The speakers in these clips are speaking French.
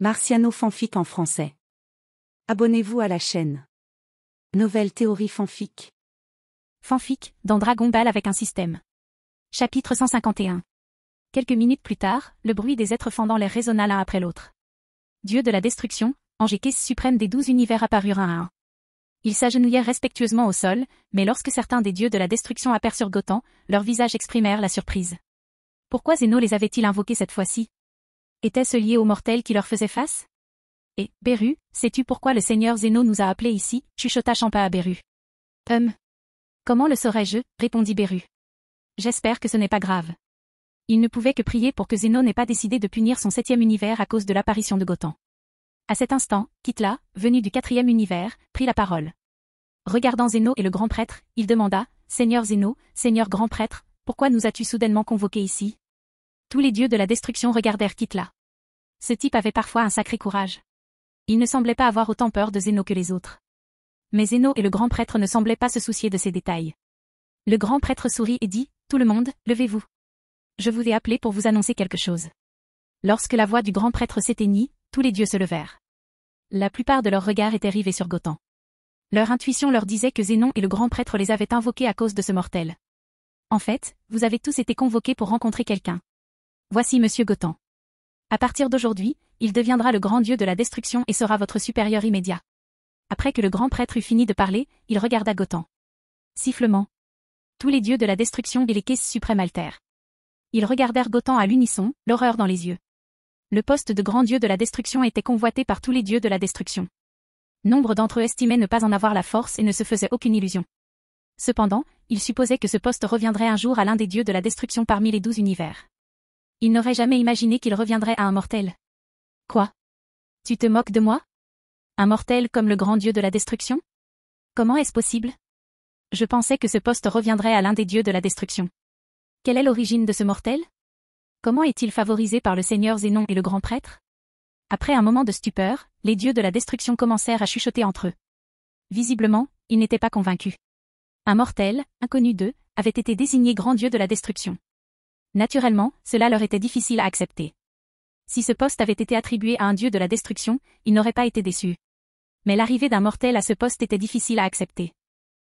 Marciano fanfic en français. Abonnez-vous à la chaîne. Nouvelle théorie fanfic. Fanfic, dans Dragon Ball avec un système. Chapitre 151. Quelques minutes plus tard, le bruit des êtres fendant l'air résonna l'un après l'autre. Dieu de la destruction, ange et caisse suprême des 12 univers apparurent un à un. Ils s'agenouillèrent respectueusement au sol, mais lorsque certains des dieux de la destruction aperçurent Goten, leurs visages exprimèrent la surprise. Pourquoi Zeno les avait-il invoqués cette fois-ci? Était-ce lié aux mortels qui leur faisaient face? Et, Beru, sais-tu pourquoi le seigneur Zeno nous a appelés ici, chuchota Champa à Beru. Comment le saurais-je, répondit Beru. J'espère que ce n'est pas grave. Il ne pouvait que prier pour que Zeno n'ait pas décidé de punir son 7e univers à cause de l'apparition de Goten. À cet instant, Kitla, venu du 4e univers, prit la parole. Regardant Zeno et le grand prêtre, il demanda, Seigneur Zeno, Seigneur grand prêtre, pourquoi nous as-tu soudainement convoqués ici? Tous les dieux de la destruction regardèrent Kitla. Ce type avait parfois un sacré courage. Il ne semblait pas avoir autant peur de Zeno que les autres. Mais Zeno et le grand prêtre ne semblaient pas se soucier de ces détails. Le grand prêtre sourit et dit, tout le monde, levez-vous. Je vous ai appelé pour vous annoncer quelque chose. Lorsque la voix du grand prêtre s'éteignit, tous les dieux se levèrent. La plupart de leurs regards étaient rivés sur Goten. Leur intuition leur disait que Zénon et le grand prêtre les avaient invoqués à cause de ce mortel. En fait, vous avez tous été convoqués pour rencontrer quelqu'un. Voici Monsieur Goten. À partir d'aujourd'hui, il deviendra le grand dieu de la destruction et sera votre supérieur immédiat. Après que le grand prêtre eut fini de parler, il regarda Goten. Sifflement. Tous les dieux de la destruction et les caisses suprêmes altèrent. Ils regardèrent Goten à l'unisson, l'horreur dans les yeux. Le poste de grand dieu de la destruction était convoité par tous les dieux de la destruction. Nombre d'entre eux estimaient ne pas en avoir la force et ne se faisaient aucune illusion. Cependant, ils supposaient que ce poste reviendrait un jour à l'un des dieux de la destruction parmi les 12 univers. Ils n'auraient jamais imaginé qu'il reviendrait à un mortel. Quoi? Tu te moques de moi? Un mortel comme le grand dieu de la destruction? Comment est-ce possible? Je pensais que ce poste reviendrait à l'un des dieux de la destruction. Quelle est l'origine de ce mortel? Comment est-il favorisé par le seigneur Zénon et le grand prêtre? Après un moment de stupeur, les dieux de la destruction commencèrent à chuchoter entre eux. Visiblement, ils n'étaient pas convaincus. Un mortel, inconnu d'eux, avait été désigné grand dieu de la destruction. Naturellement, cela leur était difficile à accepter. Si ce poste avait été attribué à un dieu de la destruction, ils n'auraient pas été déçus. Mais l'arrivée d'un mortel à ce poste était difficile à accepter.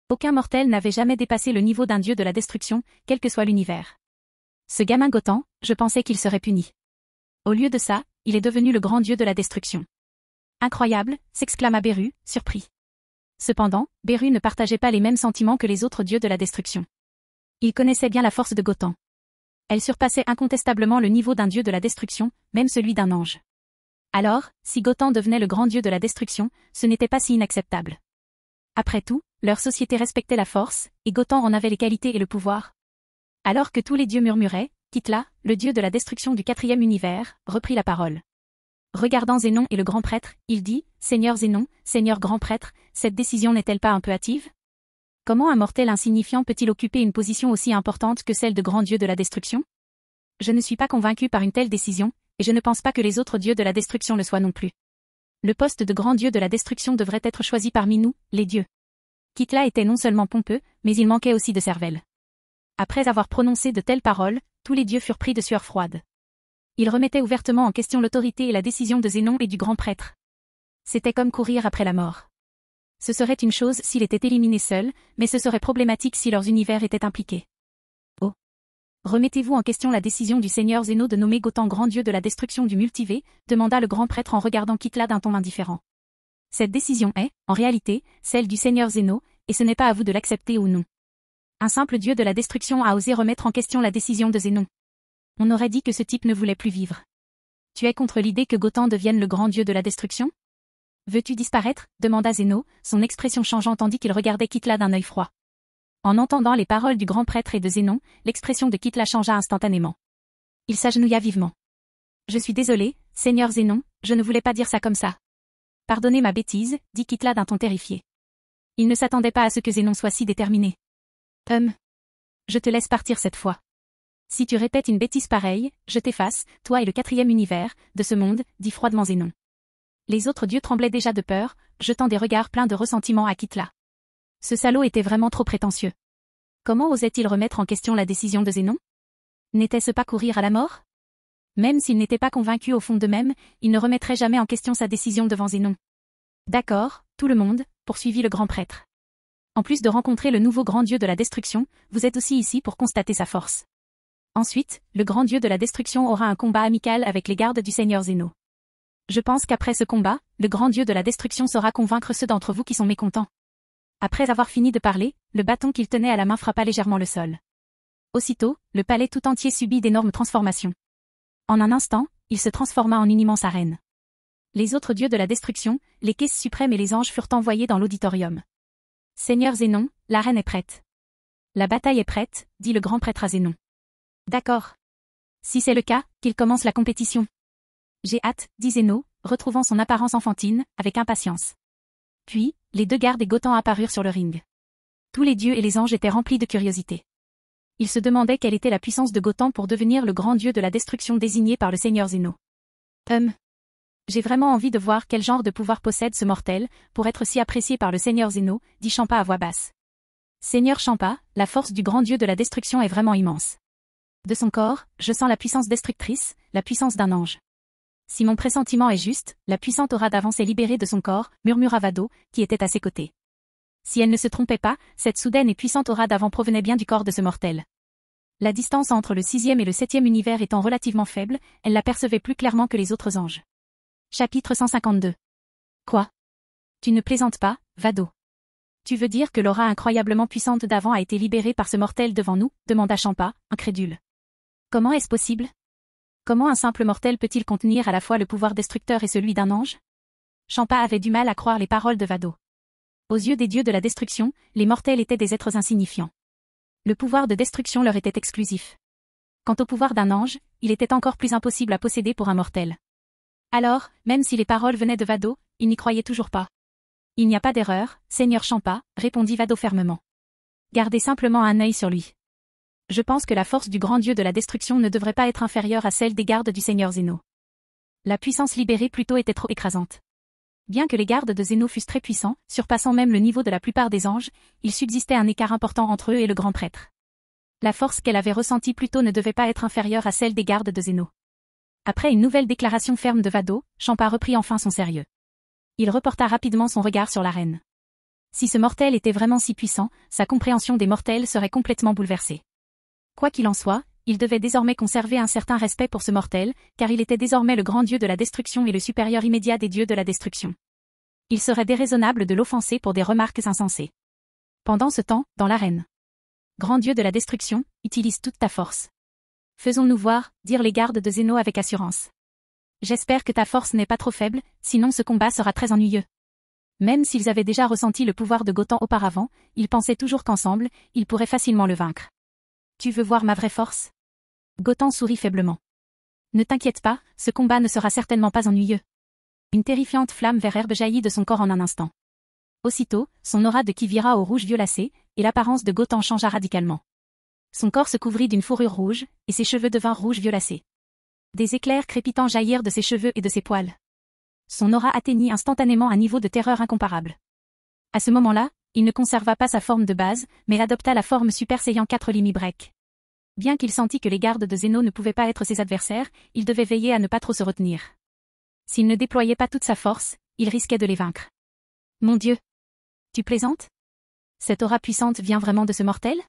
Aucun mortel n'avait jamais dépassé le niveau d'un dieu de la destruction, quel que soit l'univers. Ce gamin Goten, je pensais qu'il serait puni. Au lieu de ça, il est devenu le grand dieu de la destruction. Incroyable, s'exclama Beru, surpris. Cependant, Beru ne partageait pas les mêmes sentiments que les autres dieux de la destruction. Il connaissait bien la force de Goten. Elle surpassait incontestablement le niveau d'un dieu de la destruction, même celui d'un ange. Alors, si Goten devenait le grand dieu de la destruction, ce n'était pas si inacceptable. Après tout, leur société respectait la force, et Goten en avait les qualités et le pouvoir. Alors que tous les dieux murmuraient, Kitla, le dieu de la destruction du 4e univers, reprit la parole. Regardant Zénon et le grand prêtre, il dit, Seigneur Zénon, Seigneur grand prêtre, cette décision n'est-elle pas un peu hâtive? Comment un mortel insignifiant peut-il occuper une position aussi importante que celle de grand dieu de la destruction? Je ne suis pas convaincu par une telle décision, et je ne pense pas que les autres dieux de la destruction le soient non plus. Le poste de grand dieu de la destruction devrait être choisi parmi nous, les dieux. Kitla était non seulement pompeux, mais il manquait aussi de cervelle. Après avoir prononcé de telles paroles, tous les dieux furent pris de sueur froide. Ils remettaient ouvertement en question l'autorité et la décision de Zénon et du grand prêtre. C'était comme courir après la mort. Ce serait une chose s'il était éliminé seul, mais ce serait problématique si leurs univers étaient impliqués. Oh! Remettez-vous en question la décision du seigneur Zéno de nommer Goten grand dieu de la destruction du multivé, demanda le grand prêtre en regardant Kitla d'un ton indifférent. Cette décision est, en réalité, celle du seigneur Zéno, et ce n'est pas à vous de l'accepter ou non. Un simple dieu de la destruction a osé remettre en question la décision de Zénon. On aurait dit que ce type ne voulait plus vivre. Tu es contre l'idée que Goten devienne le grand dieu de la destruction? Veux-tu disparaître? Demanda Zéno, son expression changeant tandis qu'il regardait Kitla d'un œil froid. En entendant les paroles du grand prêtre et de Zénon, l'expression de Kitla changea instantanément. Il s'agenouilla vivement. Je suis désolé, Seigneur Zénon, je ne voulais pas dire ça comme ça. Pardonnez ma bêtise, dit Kitla d'un ton terrifié. Il ne s'attendait pas à ce que Zénon soit si déterminé. Je te laisse partir cette fois. Si tu répètes une bêtise pareille, je t'efface, toi et le 4e univers, de ce monde, dit froidement Zénon. Les autres dieux tremblaient déjà de peur, jetant des regards pleins de ressentiment à Kitla. Ce salaud était vraiment trop prétentieux. Comment osait-il remettre en question la décision de Zénon? N'était-ce pas courir à la mort? Même s'ils n'étaient pas convaincus au fond d'eux-mêmes, ils ne remettraient jamais en question sa décision devant Zénon. D'accord, tout le monde, poursuivit le grand prêtre. En plus de rencontrer le nouveau grand dieu de la destruction, vous êtes aussi ici pour constater sa force. Ensuite, le grand dieu de la destruction aura un combat amical avec les gardes du seigneur Zéno. Je pense qu'après ce combat, le grand dieu de la destruction saura convaincre ceux d'entre vous qui sont mécontents. Après avoir fini de parler, le bâton qu'il tenait à la main frappa légèrement le sol. Aussitôt, le palais tout entier subit d'énormes transformations. En un instant, il se transforma en une immense arène. Les autres dieux de la destruction, les caisses suprêmes et les anges furent envoyés dans l'auditorium. Seigneur Zénon, l'arène est prête. La bataille est prête, dit le grand prêtre à Zénon. D'accord. Si c'est le cas, qu'il commence la compétition. J'ai hâte, dit Zénon, retrouvant son apparence enfantine, avec impatience. Puis, les deux gardes et Gotham apparurent sur le ring. Tous les dieux et les anges étaient remplis de curiosité. Ils se demandaient quelle était la puissance de Gotham pour devenir le grand dieu de la destruction désigné par le seigneur Zénon. J'ai vraiment envie de voir quel genre de pouvoir possède ce mortel, pour être si apprécié par le seigneur Zénon, dit Champa à voix basse. Seigneur Champa, la force du grand dieu de la destruction est vraiment immense. De son corps, je sens la puissance destructrice, la puissance d'un ange. Si mon pressentiment est juste, la puissante aura d'avance est libérée de son corps, murmura Vado, qui était à ses côtés. Si elle ne se trompait pas, cette soudaine et puissante aura d'avant provenait bien du corps de ce mortel. La distance entre le 6e et le 7e univers étant relativement faible, elle l'apercevait plus clairement que les autres anges. Chapitre 152. Quoi? Tu ne plaisantes pas, Vado. Tu veux dire que l'aura incroyablement puissante d'avant a été libérée par ce mortel devant nous, demanda Champa, incrédule. Comment est-ce possible? Comment un simple mortel peut-il contenir à la fois le pouvoir destructeur et celui d'un ange? Champa avait du mal à croire les paroles de Vado. Aux yeux des dieux de la destruction, les mortels étaient des êtres insignifiants. Le pouvoir de destruction leur était exclusif. Quant au pouvoir d'un ange, il était encore plus impossible à posséder pour un mortel. Alors, même si les paroles venaient de Vado, il n'y croyait toujours pas. Il n'y a pas d'erreur, Seigneur Champa, répondit Vado fermement. Gardez simplement un œil sur lui. Je pense que la force du grand dieu de la destruction ne devrait pas être inférieure à celle des gardes du seigneur Zénon. La puissance libérée plutôt était trop écrasante. Bien que les gardes de Zénon fussent très puissants, surpassant même le niveau de la plupart des anges, il subsistait un écart important entre eux et le grand prêtre. La force qu'elle avait ressentie plus tôt ne devait pas être inférieure à celle des gardes de Zénon. Après une nouvelle déclaration ferme de Vado, Champa reprit enfin son sérieux. Il reporta rapidement son regard sur l'arène. Si ce mortel était vraiment si puissant, sa compréhension des mortels serait complètement bouleversée. Quoi qu'il en soit, il devait désormais conserver un certain respect pour ce mortel, car il était désormais le grand dieu de la destruction et le supérieur immédiat des dieux de la destruction. Il serait déraisonnable de l'offenser pour des remarques insensées. Pendant ce temps, dans l'arène. Grand dieu de la destruction, utilise toute ta force. Faisons-nous voir, dirent les gardes de Zénon avec assurance. J'espère que ta force n'est pas trop faible, sinon ce combat sera très ennuyeux. Même s'ils avaient déjà ressenti le pouvoir de Gotham auparavant, ils pensaient toujours qu'ensemble, ils pourraient facilement le vaincre. Tu veux voir ma vraie force? Gotham sourit faiblement. Ne t'inquiète pas, ce combat ne sera certainement pas ennuyeux. Une terrifiante flamme vert herbe jaillit de son corps en un instant. Aussitôt, son aura de qui vira au rouge violacé, et l'apparence de Gotham changea radicalement. Son corps se couvrit d'une fourrure rouge, et ses cheveux devinrent rouges violacés. Des éclairs crépitants jaillirent de ses cheveux et de ses poils. Son aura atteignit instantanément un niveau de terreur incomparable. À ce moment-là, il ne conserva pas sa forme de base, mais adopta la forme Super Saiyan 4 Limi-Break. Bien qu'il sentît que les gardes de Zénon ne pouvaient pas être ses adversaires, il devait veiller à ne pas trop se retenir. S'il ne déployait pas toute sa force, il risquait de les vaincre. Mon Dieu! Tu plaisantes? Cette aura puissante vient vraiment de ce mortel?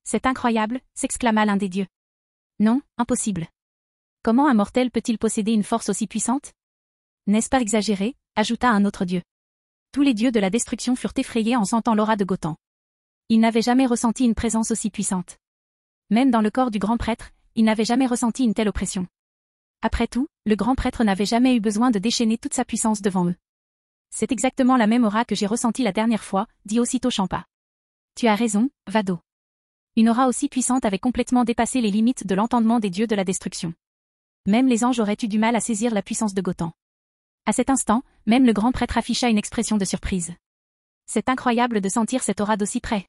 C'est incroyable, s'exclama l'un des dieux. Non, impossible. Comment un mortel peut-il posséder une force aussi puissante? N'est-ce pas exagéré? Ajouta un autre dieu. Tous les dieux de la destruction furent effrayés en sentant l'aura de Gotham. Ils n'avaient jamais ressenti une présence aussi puissante. Même dans le corps du grand prêtre, ils n'avaient jamais ressenti une telle oppression. Après tout, le grand prêtre n'avait jamais eu besoin de déchaîner toute sa puissance devant eux. C'est exactement la même aura que j'ai ressentie la dernière fois, dit aussitôt Champa. Tu as raison, Vado. Une aura aussi puissante avait complètement dépassé les limites de l'entendement des dieux de la destruction. Même les anges auraient eu du mal à saisir la puissance de Gotham. À cet instant, même le grand prêtre afficha une expression de surprise. C'est incroyable de sentir cette aura d'aussi près.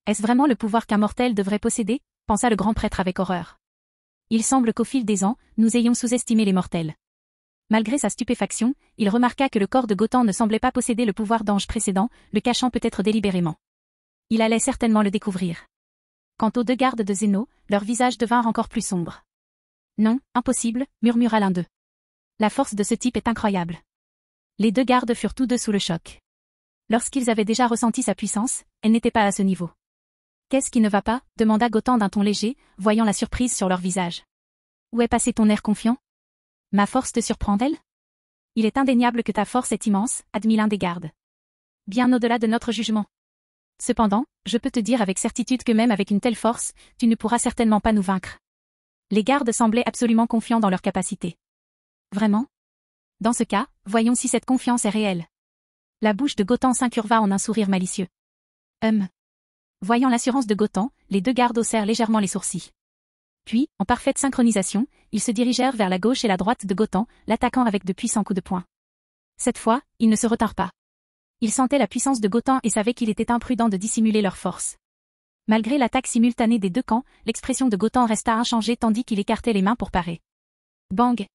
Est-ce vraiment le pouvoir qu'un mortel devrait posséder? Pensa le grand prêtre avec horreur. Il semble qu'au fil des ans, nous ayons sous-estimé les mortels. Malgré sa stupéfaction, il remarqua que le corps de Gotham ne semblait pas posséder le pouvoir d'ange précédent, le cachant peut-être délibérément. Il allait certainement le découvrir. Quant aux deux gardes de Zénon, leurs visages devinrent encore plus sombres. Non, impossible, murmura l'un d'eux. La force de ce type est incroyable. Les deux gardes furent tous deux sous le choc. Lorsqu'ils avaient déjà ressenti sa puissance, elle n'était pas à ce niveau. Qu'est-ce qui ne va pas? Demanda Gotham d'un ton léger, voyant la surprise sur leur visage. Où est passé ton air confiant? Ma force te surprend-elle? Il est indéniable que ta force est immense, admit l'un des gardes. Bien au-delà de notre jugement. Cependant, je peux te dire avec certitude que même avec une telle force, tu ne pourras certainement pas nous vaincre. Les gardes semblaient absolument confiants dans leur capacité. Vraiment? Dans ce cas, voyons si cette confiance est réelle. La bouche de Gotham s'incurva en un sourire malicieux. Voyant l'assurance de Gotham, les deux gardes haussèrent légèrement les sourcils. Puis, en parfaite synchronisation, ils se dirigèrent vers la gauche et la droite de Gotham, l'attaquant avec de puissants coups de poing. Cette fois, ils ne se retinrent pas. Ils sentaient la puissance de Gotham et savaient qu'il était imprudent de dissimuler leur force. Malgré l'attaque simultanée des deux camps, l'expression de Gotham resta inchangée tandis qu'il écartait les mains pour parer. Bang!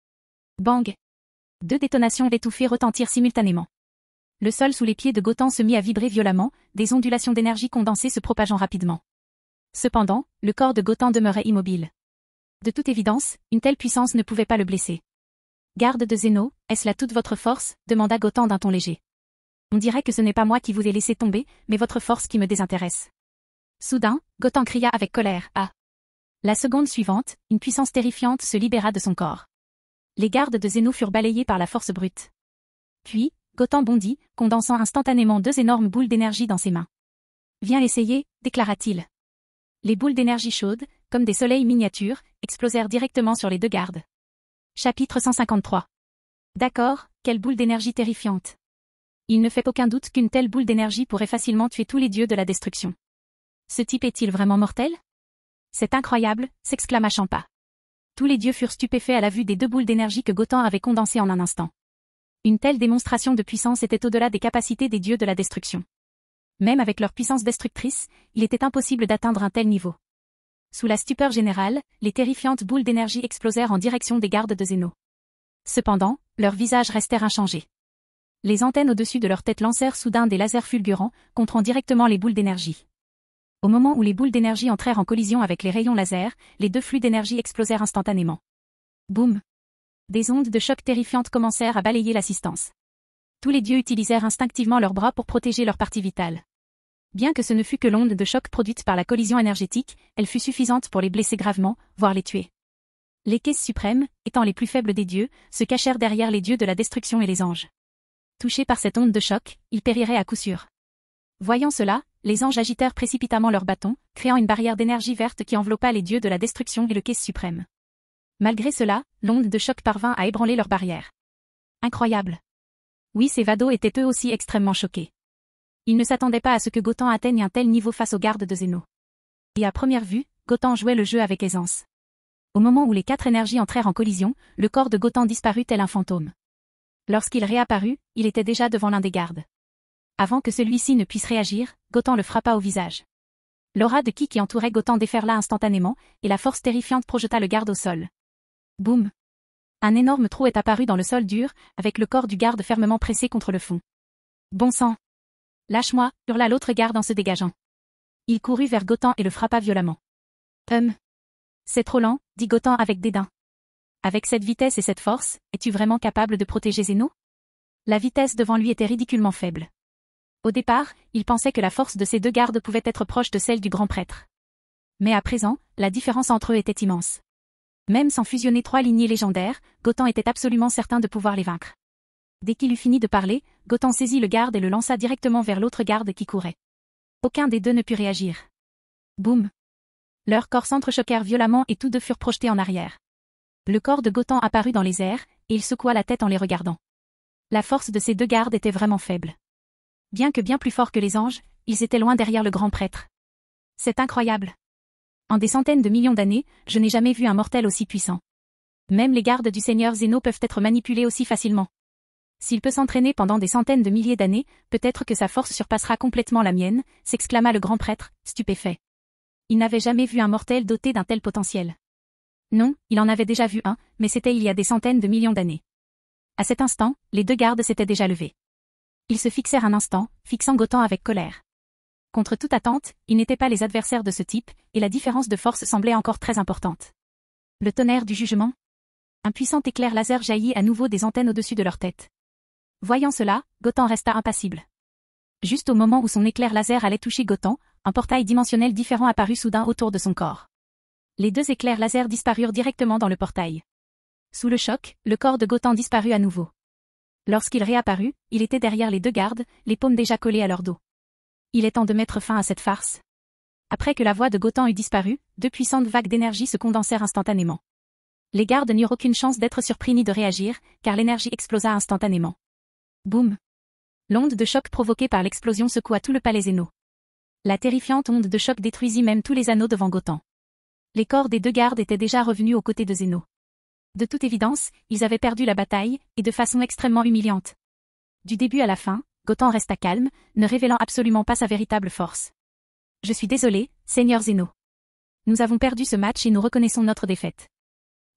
Bang! Deux détonations étouffées retentirent simultanément. Le sol sous les pieds de Gotham se mit à vibrer violemment, des ondulations d'énergie condensée se propageant rapidement. Cependant, le corps de Gotham demeurait immobile. De toute évidence, une telle puissance ne pouvait pas le blesser. Garde de Zeno, est-ce là toute votre force? Demanda Gotham d'un ton léger. On dirait que ce n'est pas moi qui vous ai laissé tomber, mais votre force qui me désintéresse. Soudain, Gotham cria avec colère, ah! La seconde suivante, une puissance terrifiante se libéra de son corps. Les gardes de Zeno furent balayés par la force brute. Puis, Gotham bondit, condensant instantanément deux énormes boules d'énergie dans ses mains. Viens essayer, déclara-t-il. Les boules d'énergie chaude, comme des soleils miniatures, explosèrent directement sur les deux gardes. Chapitre 153. D'accord, quelle boule d'énergie terrifiante. Il ne fait aucun doute qu'une telle boule d'énergie pourrait facilement tuer tous les dieux de la destruction. Ce type est-il vraiment mortel? C'est incroyable, s'exclama Champa. Tous les dieux furent stupéfaits à la vue des deux boules d'énergie que Gotham avait condensées en un instant. Une telle démonstration de puissance était au-delà des capacités des dieux de la destruction. Même avec leur puissance destructrice, il était impossible d'atteindre un tel niveau. Sous la stupeur générale, les terrifiantes boules d'énergie explosèrent en direction des gardes de Zeno. Cependant, leurs visages restèrent inchangés. Les antennes au-dessus de leur tête lancèrent soudain des lasers fulgurants, contrant directement les boules d'énergie. Au moment où les boules d'énergie entrèrent en collision avec les rayons laser, les deux flux d'énergie explosèrent instantanément. Boum! Des ondes de choc terrifiantes commencèrent à balayer l'assistance. Tous les dieux utilisèrent instinctivement leurs bras pour protéger leur partie vitale. Bien que ce ne fût que l'onde de choc produite par la collision énergétique, elle fut suffisante pour les blesser gravement, voire les tuer. Les caisses suprêmes, étant les plus faibles des dieux, se cachèrent derrière les dieux de la destruction et les anges. Touchés par cette onde de choc, ils périraient à coup sûr. Voyant cela, les anges agitèrent précipitamment leurs bâtons, créant une barrière d'énergie verte qui enveloppa les dieux de la destruction et le caisse suprême. Malgré cela, l'onde de choc parvint à ébranler leur barrière. Incroyable. Oui, ces vados étaient eux aussi extrêmement choqués. Ils ne s'attendaient pas à ce que Gotham atteigne un tel niveau face aux gardes de Zeno. Et à première vue, Gotham jouait le jeu avec aisance. Au moment où les quatre énergies entrèrent en collision, le corps de Gotham disparut tel un fantôme. Lorsqu'il réapparut, il était déjà devant l'un des gardes. Avant que celui-ci ne puisse réagir, Gotham le frappa au visage. L'aura de qui entourait Gotham déferla instantanément, et la force terrifiante projeta le garde au sol. Boum! Un énorme trou est apparu dans le sol dur, avec le corps du garde fermement pressé contre le fond. Bon sang! Lâche-moi, hurla l'autre garde en se dégageant. Il courut vers Gotham et le frappa violemment. C'est trop lent, dit Gotham avec dédain. Avec cette vitesse et cette force, es-tu vraiment capable de protéger Zeno? La vitesse devant lui était ridiculement faible. Au départ, il pensait que la force de ces deux gardes pouvait être proche de celle du grand prêtre. Mais à présent, la différence entre eux était immense. Même sans fusionner trois lignées légendaires, Gotham était absolument certain de pouvoir les vaincre. Dès qu'il eut fini de parler, Gotham saisit le garde et le lança directement vers l'autre garde qui courait. Aucun des deux ne put réagir. Boum! Leurs corps s'entrechoquèrent violemment et tous deux furent projetés en arrière. Le corps de Gotham apparut dans les airs, et il secoua la tête en les regardant. La force de ces deux gardes était vraiment faible. Bien que bien plus forts que les anges, ils étaient loin derrière le grand prêtre. C'est incroyable. En des centaines de millions d'années, je n'ai jamais vu un mortel aussi puissant. Même les gardes du Seigneur Zeno peuvent être manipulés aussi facilement. S'il peut s'entraîner pendant des centaines de milliers d'années, peut-être que sa force surpassera complètement la mienne, s'exclama le grand prêtre, stupéfait. Il n'avait jamais vu un mortel doté d'un tel potentiel. Non, il en avait déjà vu un, mais c'était il y a des centaines de millions d'années. À cet instant, les deux gardes s'étaient déjà levés. Ils se fixèrent un instant, fixant Gotham avec colère. Contre toute attente, ils n'étaient pas les adversaires de ce type, et la différence de force semblait encore très importante. Le tonnerre du jugement. Un puissant éclair laser jaillit à nouveau des antennes au-dessus de leur tête. Voyant cela, Gotham resta impassible. Juste au moment où son éclair laser allait toucher Gotham, un portail dimensionnel différent apparut soudain autour de son corps. Les deux éclairs laser disparurent directement dans le portail. Sous le choc, le corps de Gotham disparut à nouveau. Lorsqu'il réapparut, il était derrière les deux gardes, les paumes déjà collées à leur dos. Il est temps de mettre fin à cette farce. Après que la voix de Gotham eut disparu, deux puissantes vagues d'énergie se condensèrent instantanément. Les gardes n'eurent aucune chance d'être surpris ni de réagir, car l'énergie explosa instantanément. Boum! L'onde de choc provoquée par l'explosion secoua tout le palais Zeno. La terrifiante onde de choc détruisit même tous les anneaux devant Gotham. Les corps des deux gardes étaient déjà revenus aux côtés de Zeno. De toute évidence, ils avaient perdu la bataille, et de façon extrêmement humiliante. Du début à la fin, Gotham resta calme, ne révélant absolument pas sa véritable force. « Je suis désolé, Seigneur Zeno. Nous avons perdu ce match et nous reconnaissons notre défaite.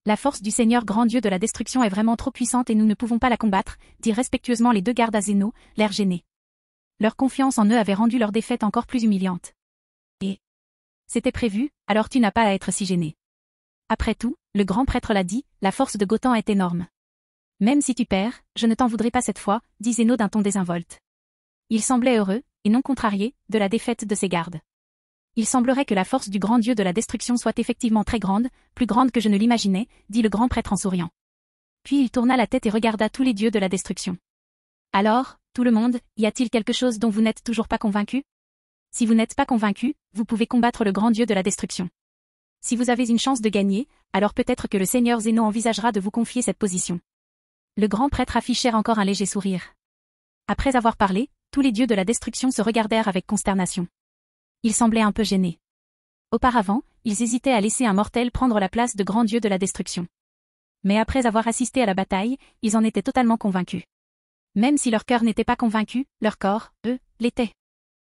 La force du Seigneur grand Dieu de la destruction est vraiment trop puissante et nous ne pouvons pas la combattre, dirent respectueusement les deux gardes à Zeno, l'air gêné. Leur confiance en eux avait rendu leur défaite encore plus humiliante. Et c'était prévu, alors tu n'as pas à être si gêné. Après tout, le grand prêtre l'a dit, la force de Gotham est énorme. Même si tu perds, je ne t'en voudrais pas cette fois, dit Zeno d'un ton désinvolte. Il semblait heureux, et non contrarié, de la défaite de ses gardes. Il semblerait que la force du grand Dieu de la destruction soit effectivement très grande, plus grande que je ne l'imaginais, dit le grand prêtre en souriant. Puis il tourna la tête et regarda tous les dieux de la destruction. Alors, tout le monde, y a-t-il quelque chose dont vous n'êtes toujours pas convaincu? Si vous n'êtes pas convaincu, vous pouvez combattre le grand Dieu de la destruction. Si vous avez une chance de gagner, alors peut-être que le Seigneur Zeno envisagera de vous confier cette position. Le grand prêtre affichèrent encore un léger sourire. Après avoir parlé, tous les dieux de la destruction se regardèrent avec consternation. Ils semblaient un peu gênés. Auparavant, ils hésitaient à laisser un mortel prendre la place de grand dieu de la destruction. Mais après avoir assisté à la bataille, ils en étaient totalement convaincus. Même si leur cœur n'était pas convaincu, leur corps, eux, l'était.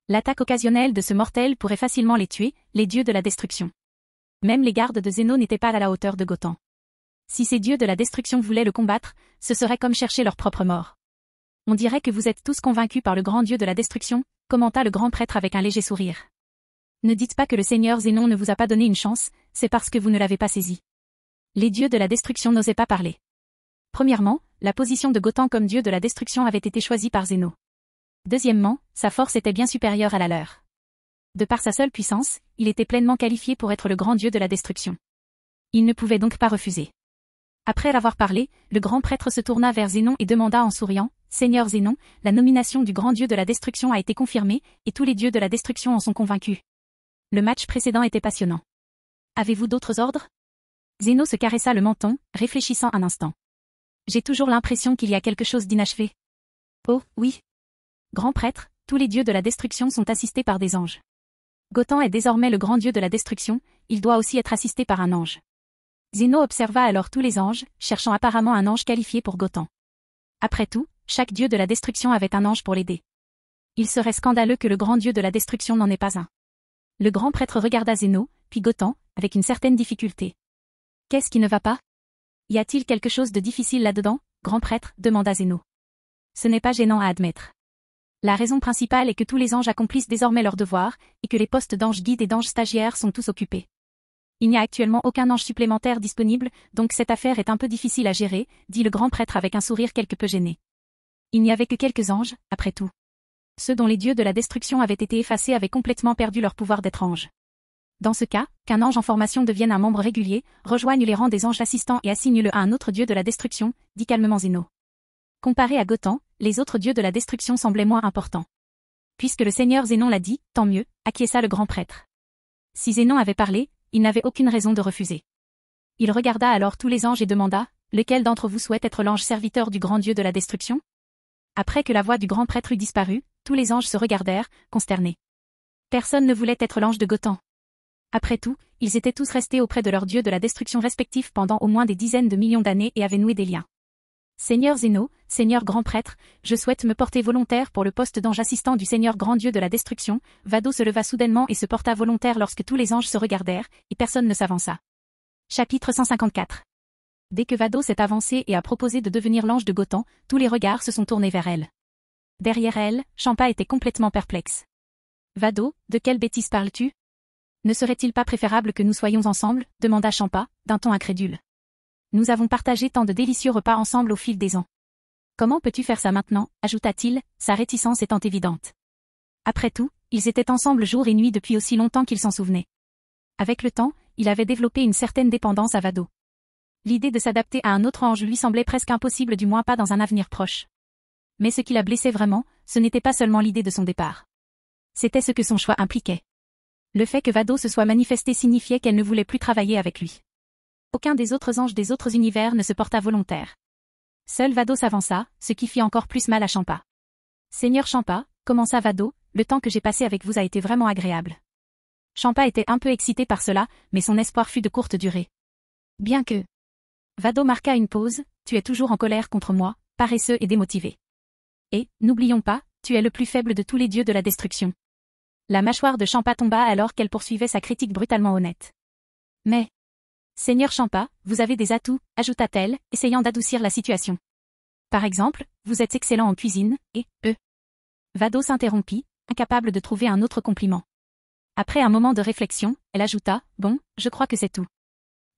L'attaque occasionnelle de ce mortel pourrait facilement les tuer, les dieux de la destruction. Même les gardes de Zeno n'étaient pas à la hauteur de Gotham. Si ces dieux de la destruction voulaient le combattre, ce serait comme chercher leur propre mort. On dirait que vous êtes tous convaincus par le grand dieu de la destruction, commenta le grand prêtre avec un léger sourire. Ne dites pas que le Seigneur Zénon ne vous a pas donné une chance, c'est parce que vous ne l'avez pas saisi. Les dieux de la destruction n'osaient pas parler. Premièrement, la position de Gotham comme dieu de la destruction avait été choisie par Zéno. Deuxièmement, sa force était bien supérieure à la leur. De par sa seule puissance, il était pleinement qualifié pour être le grand dieu de la destruction. Il ne pouvait donc pas refuser. Après avoir parlé, le grand prêtre se tourna vers Zénon et demanda en souriant, « Seigneur Zénon, la nomination du grand dieu de la destruction a été confirmée, et tous les dieux de la destruction en sont convaincus. » Le match précédent était passionnant. Avez-vous d'autres ordres? Zéno se caressa le menton, réfléchissant un instant. J'ai toujours l'impression qu'il y a quelque chose d'inachevé. Oh, oui. Grand prêtre, tous les dieux de la destruction sont assistés par des anges. Gotham est désormais le grand dieu de la destruction, il doit aussi être assisté par un ange. Zéno observa alors tous les anges, cherchant apparemment un ange qualifié pour Gotham. Après tout, chaque dieu de la destruction avait un ange pour l'aider. Il serait scandaleux que le grand dieu de la destruction n'en ait pas un. Le grand prêtre regarda Zéno, puis Gotham, avec une certaine difficulté. Qu'est-ce qui ne va pas? Y a-t-il quelque chose de difficile là-dedans, grand prêtre, demanda Zéno. Ce n'est pas gênant à admettre. La raison principale est que tous les anges accomplissent désormais leurs devoirs, et que les postes d'ange guide et d'ange stagiaire sont tous occupés. Il n'y a actuellement aucun ange supplémentaire disponible, donc cette affaire est un peu difficile à gérer, dit le grand prêtre avec un sourire quelque peu gêné. Il n'y avait que quelques anges, après tout. Ceux dont les dieux de la destruction avaient été effacés avaient complètement perdu leur pouvoir d'être anges. Dans ce cas, qu'un ange en formation devienne un membre régulier, rejoigne les rangs des anges assistants et assigne-le à un autre dieu de la destruction, dit calmement Zéno. Comparé à Gotham, les autres dieux de la destruction semblaient moins importants. Puisque le Seigneur Zénon l'a dit, tant mieux, acquiesça le grand prêtre. Si Zénon avait parlé, il n'avait aucune raison de refuser. Il regarda alors tous les anges et demanda, « Lequel d'entre vous souhaite être l'ange serviteur du grand dieu de la destruction ?» Après que la voix du grand prêtre eut disparu, tous les anges se regardèrent, consternés. Personne ne voulait être l'ange de Gotham. Après tout, ils étaient tous restés auprès de leurs dieux de la destruction respectifs pendant au moins des dizaines de millions d'années et avaient noué des liens. Seigneur Zéno, Seigneur grand prêtre, je souhaite me porter volontaire pour le poste d'ange assistant du Seigneur grand Dieu de la destruction. Vado se leva soudainement et se porta volontaire lorsque tous les anges se regardèrent, et personne ne s'avança. Chapitre 154. Dès que Vado s'est avancée et a proposé de devenir l'ange de Gotham, tous les regards se sont tournés vers elle. Derrière elle, Champa était complètement perplexe. Vado, de quelle bêtise parles-tu? Ne serait-il pas préférable que nous soyons ensemble, demanda Champa, d'un ton incrédule. Nous avons partagé tant de délicieux repas ensemble au fil des ans. Comment peux-tu faire ça maintenant, ajouta-t-il, sa réticence étant évidente. Après tout, ils étaient ensemble jour et nuit depuis aussi longtemps qu'il s'en souvenait. Avec le temps, il avait développé une certaine dépendance à Vado. L'idée de s'adapter à un autre ange lui semblait presque impossible, du moins pas dans un avenir proche. Mais ce qui la blessait vraiment, ce n'était pas seulement l'idée de son départ. C'était ce que son choix impliquait. Le fait que Vado se soit manifesté signifiait qu'elle ne voulait plus travailler avec lui. Aucun des autres anges des autres univers ne se porta volontaire. Seul Vado s'avança, ce qui fit encore plus mal à Champa. Seigneur Champa, commença Vado, le temps que j'ai passé avec vous a été vraiment agréable. Champa était un peu excité par cela, mais son espoir fut de courte durée. Bien que... Vado marqua une pause, tu es toujours en colère contre moi, paresseux et démotivé. Et, n'oublions pas, tu es le plus faible de tous les dieux de la destruction. La mâchoire de Champa tomba alors qu'elle poursuivait sa critique brutalement honnête. Mais... Seigneur Champa, vous avez des atouts, ajouta-t-elle, essayant d'adoucir la situation. Par exemple, vous êtes excellent en cuisine, et, Vado s'interrompit, incapable de trouver un autre compliment. Après un moment de réflexion, elle ajouta, bon, je crois que c'est tout.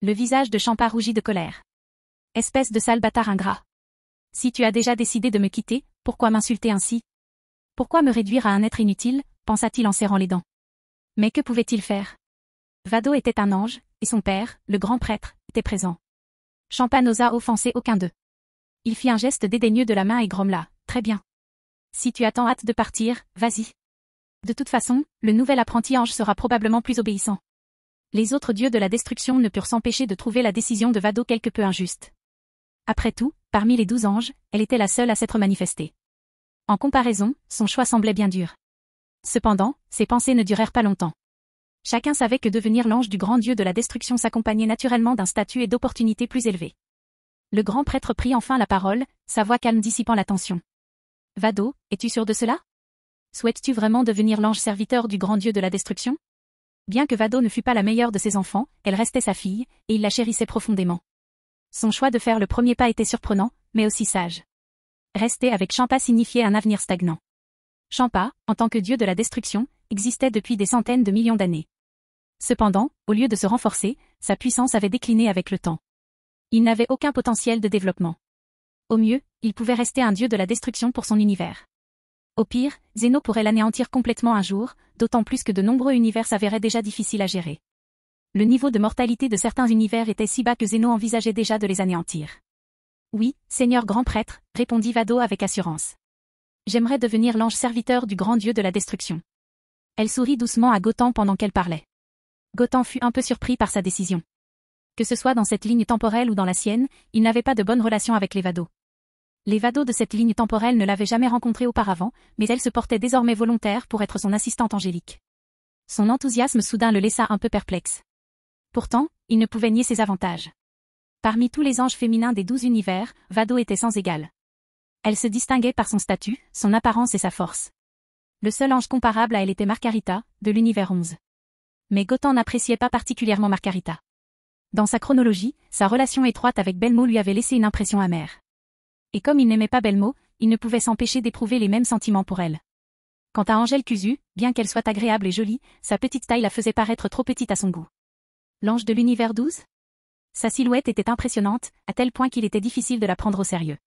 Le visage de Champa rougit de colère. Espèce de sale bâtard ingrat. Si tu as déjà décidé de me quitter, pourquoi m'insulter ainsi? Pourquoi me réduire à un être inutile, pensa-t-il en serrant les dents. Mais que pouvait-il faire? Vado était un ange, et son père, le grand prêtre, était présent. Champa n'osa offenser aucun d'eux. Il fit un geste dédaigneux de la main et grommela, très bien. Si tu as tant hâte de partir, vas-y. De toute façon, le nouvel apprenti ange sera probablement plus obéissant. Les autres dieux de la destruction ne purent s'empêcher de trouver la décision de Vado quelque peu injuste. Après tout, parmi les 12 anges, elle était la seule à s'être manifestée. En comparaison, son choix semblait bien dur. Cependant, ses pensées ne durèrent pas longtemps. Chacun savait que devenir l'ange du grand dieu de la destruction s'accompagnait naturellement d'un statut et d'opportunités plus élevés. Le grand prêtre prit enfin la parole, sa voix calme dissipant la tension. Vado, es-tu sûr de cela? Souhaites-tu vraiment devenir l'ange serviteur du grand dieu de la destruction? Bien que Vado ne fût pas la meilleure de ses enfants, elle restait sa fille, et il la chérissait profondément. Son choix de faire le premier pas était surprenant, mais aussi sage. Rester avec Champa signifiait un avenir stagnant. Champa, en tant que dieu de la destruction, existait depuis des centaines de millions d'années. Cependant, au lieu de se renforcer, sa puissance avait décliné avec le temps. Il n'avait aucun potentiel de développement. Au mieux, il pouvait rester un dieu de la destruction pour son univers. Au pire, Zeno pourrait l'anéantir complètement un jour, d'autant plus que de nombreux univers s'avéraient déjà difficiles à gérer. Le niveau de mortalité de certains univers était si bas que Zeno envisageait déjà de les anéantir. Oui, Seigneur grand prêtre, répondit Vado avec assurance. J'aimerais devenir l'ange serviteur du grand dieu de la destruction. Elle sourit doucement à Gotan pendant qu'elle parlait. Gotan fut un peu surpris par sa décision. Que ce soit dans cette ligne temporelle ou dans la sienne, il n'avait pas de bonne relation avec les Vado. Les Vado de cette ligne temporelle ne l'avaient jamais rencontré auparavant, mais elle se portait désormais volontaire pour être son assistante angélique. Son enthousiasme soudain le laissa un peu perplexe. Pourtant, il ne pouvait nier ses avantages. Parmi tous les anges féminins des 12 univers, Vado était sans égal. Elle se distinguait par son statut, son apparence et sa force. Le seul ange comparable à elle était Margarita, de l'univers 11. Mais Gotan n'appréciait pas particulièrement Margarita. Dans sa chronologie, sa relation étroite avec Belmo lui avait laissé une impression amère. Et comme il n'aimait pas Belmo, il ne pouvait s'empêcher d'éprouver les mêmes sentiments pour elle. Quant à Angèle Cusu, bien qu'elle soit agréable et jolie, sa petite taille la faisait paraître trop petite à son goût. L'ange de l'univers 12? Sa silhouette était impressionnante, à tel point qu'il était difficile de la prendre au sérieux.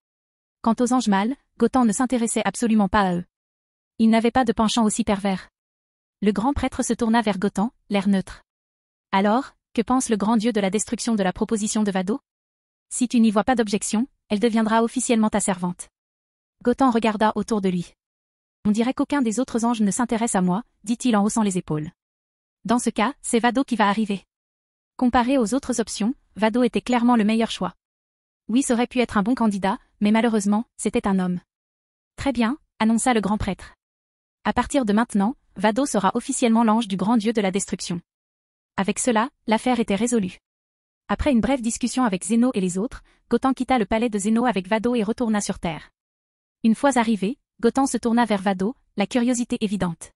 Quant aux anges mâles, Gotan ne s'intéressait absolument pas à eux. Il n'avait pas de penchant aussi pervers. Le grand prêtre se tourna vers Gotan, l'air neutre. Alors, que pense le grand dieu de la destruction de la proposition de Vado? Si tu n'y vois pas d'objection, elle deviendra officiellement ta servante. Gotan regarda autour de lui. On dirait qu'aucun des autres anges ne s'intéresse à moi, dit-il en haussant les épaules. Dans ce cas, c'est Vado qui va arriver. Comparé aux autres options, Vado était clairement le meilleur choix. Oui, ça aurait pu être un bon candidat, mais malheureusement, c'était un homme. Très bien, annonça le grand prêtre. À partir de maintenant, Vado sera officiellement l'ange du grand dieu de la destruction. Avec cela, l'affaire était résolue. Après une brève discussion avec Zeno et les autres, Gotan quitta le palais de Zeno avec Vado et retourna sur Terre. Une fois arrivé, Gotan se tourna vers Vado, la curiosité évidente.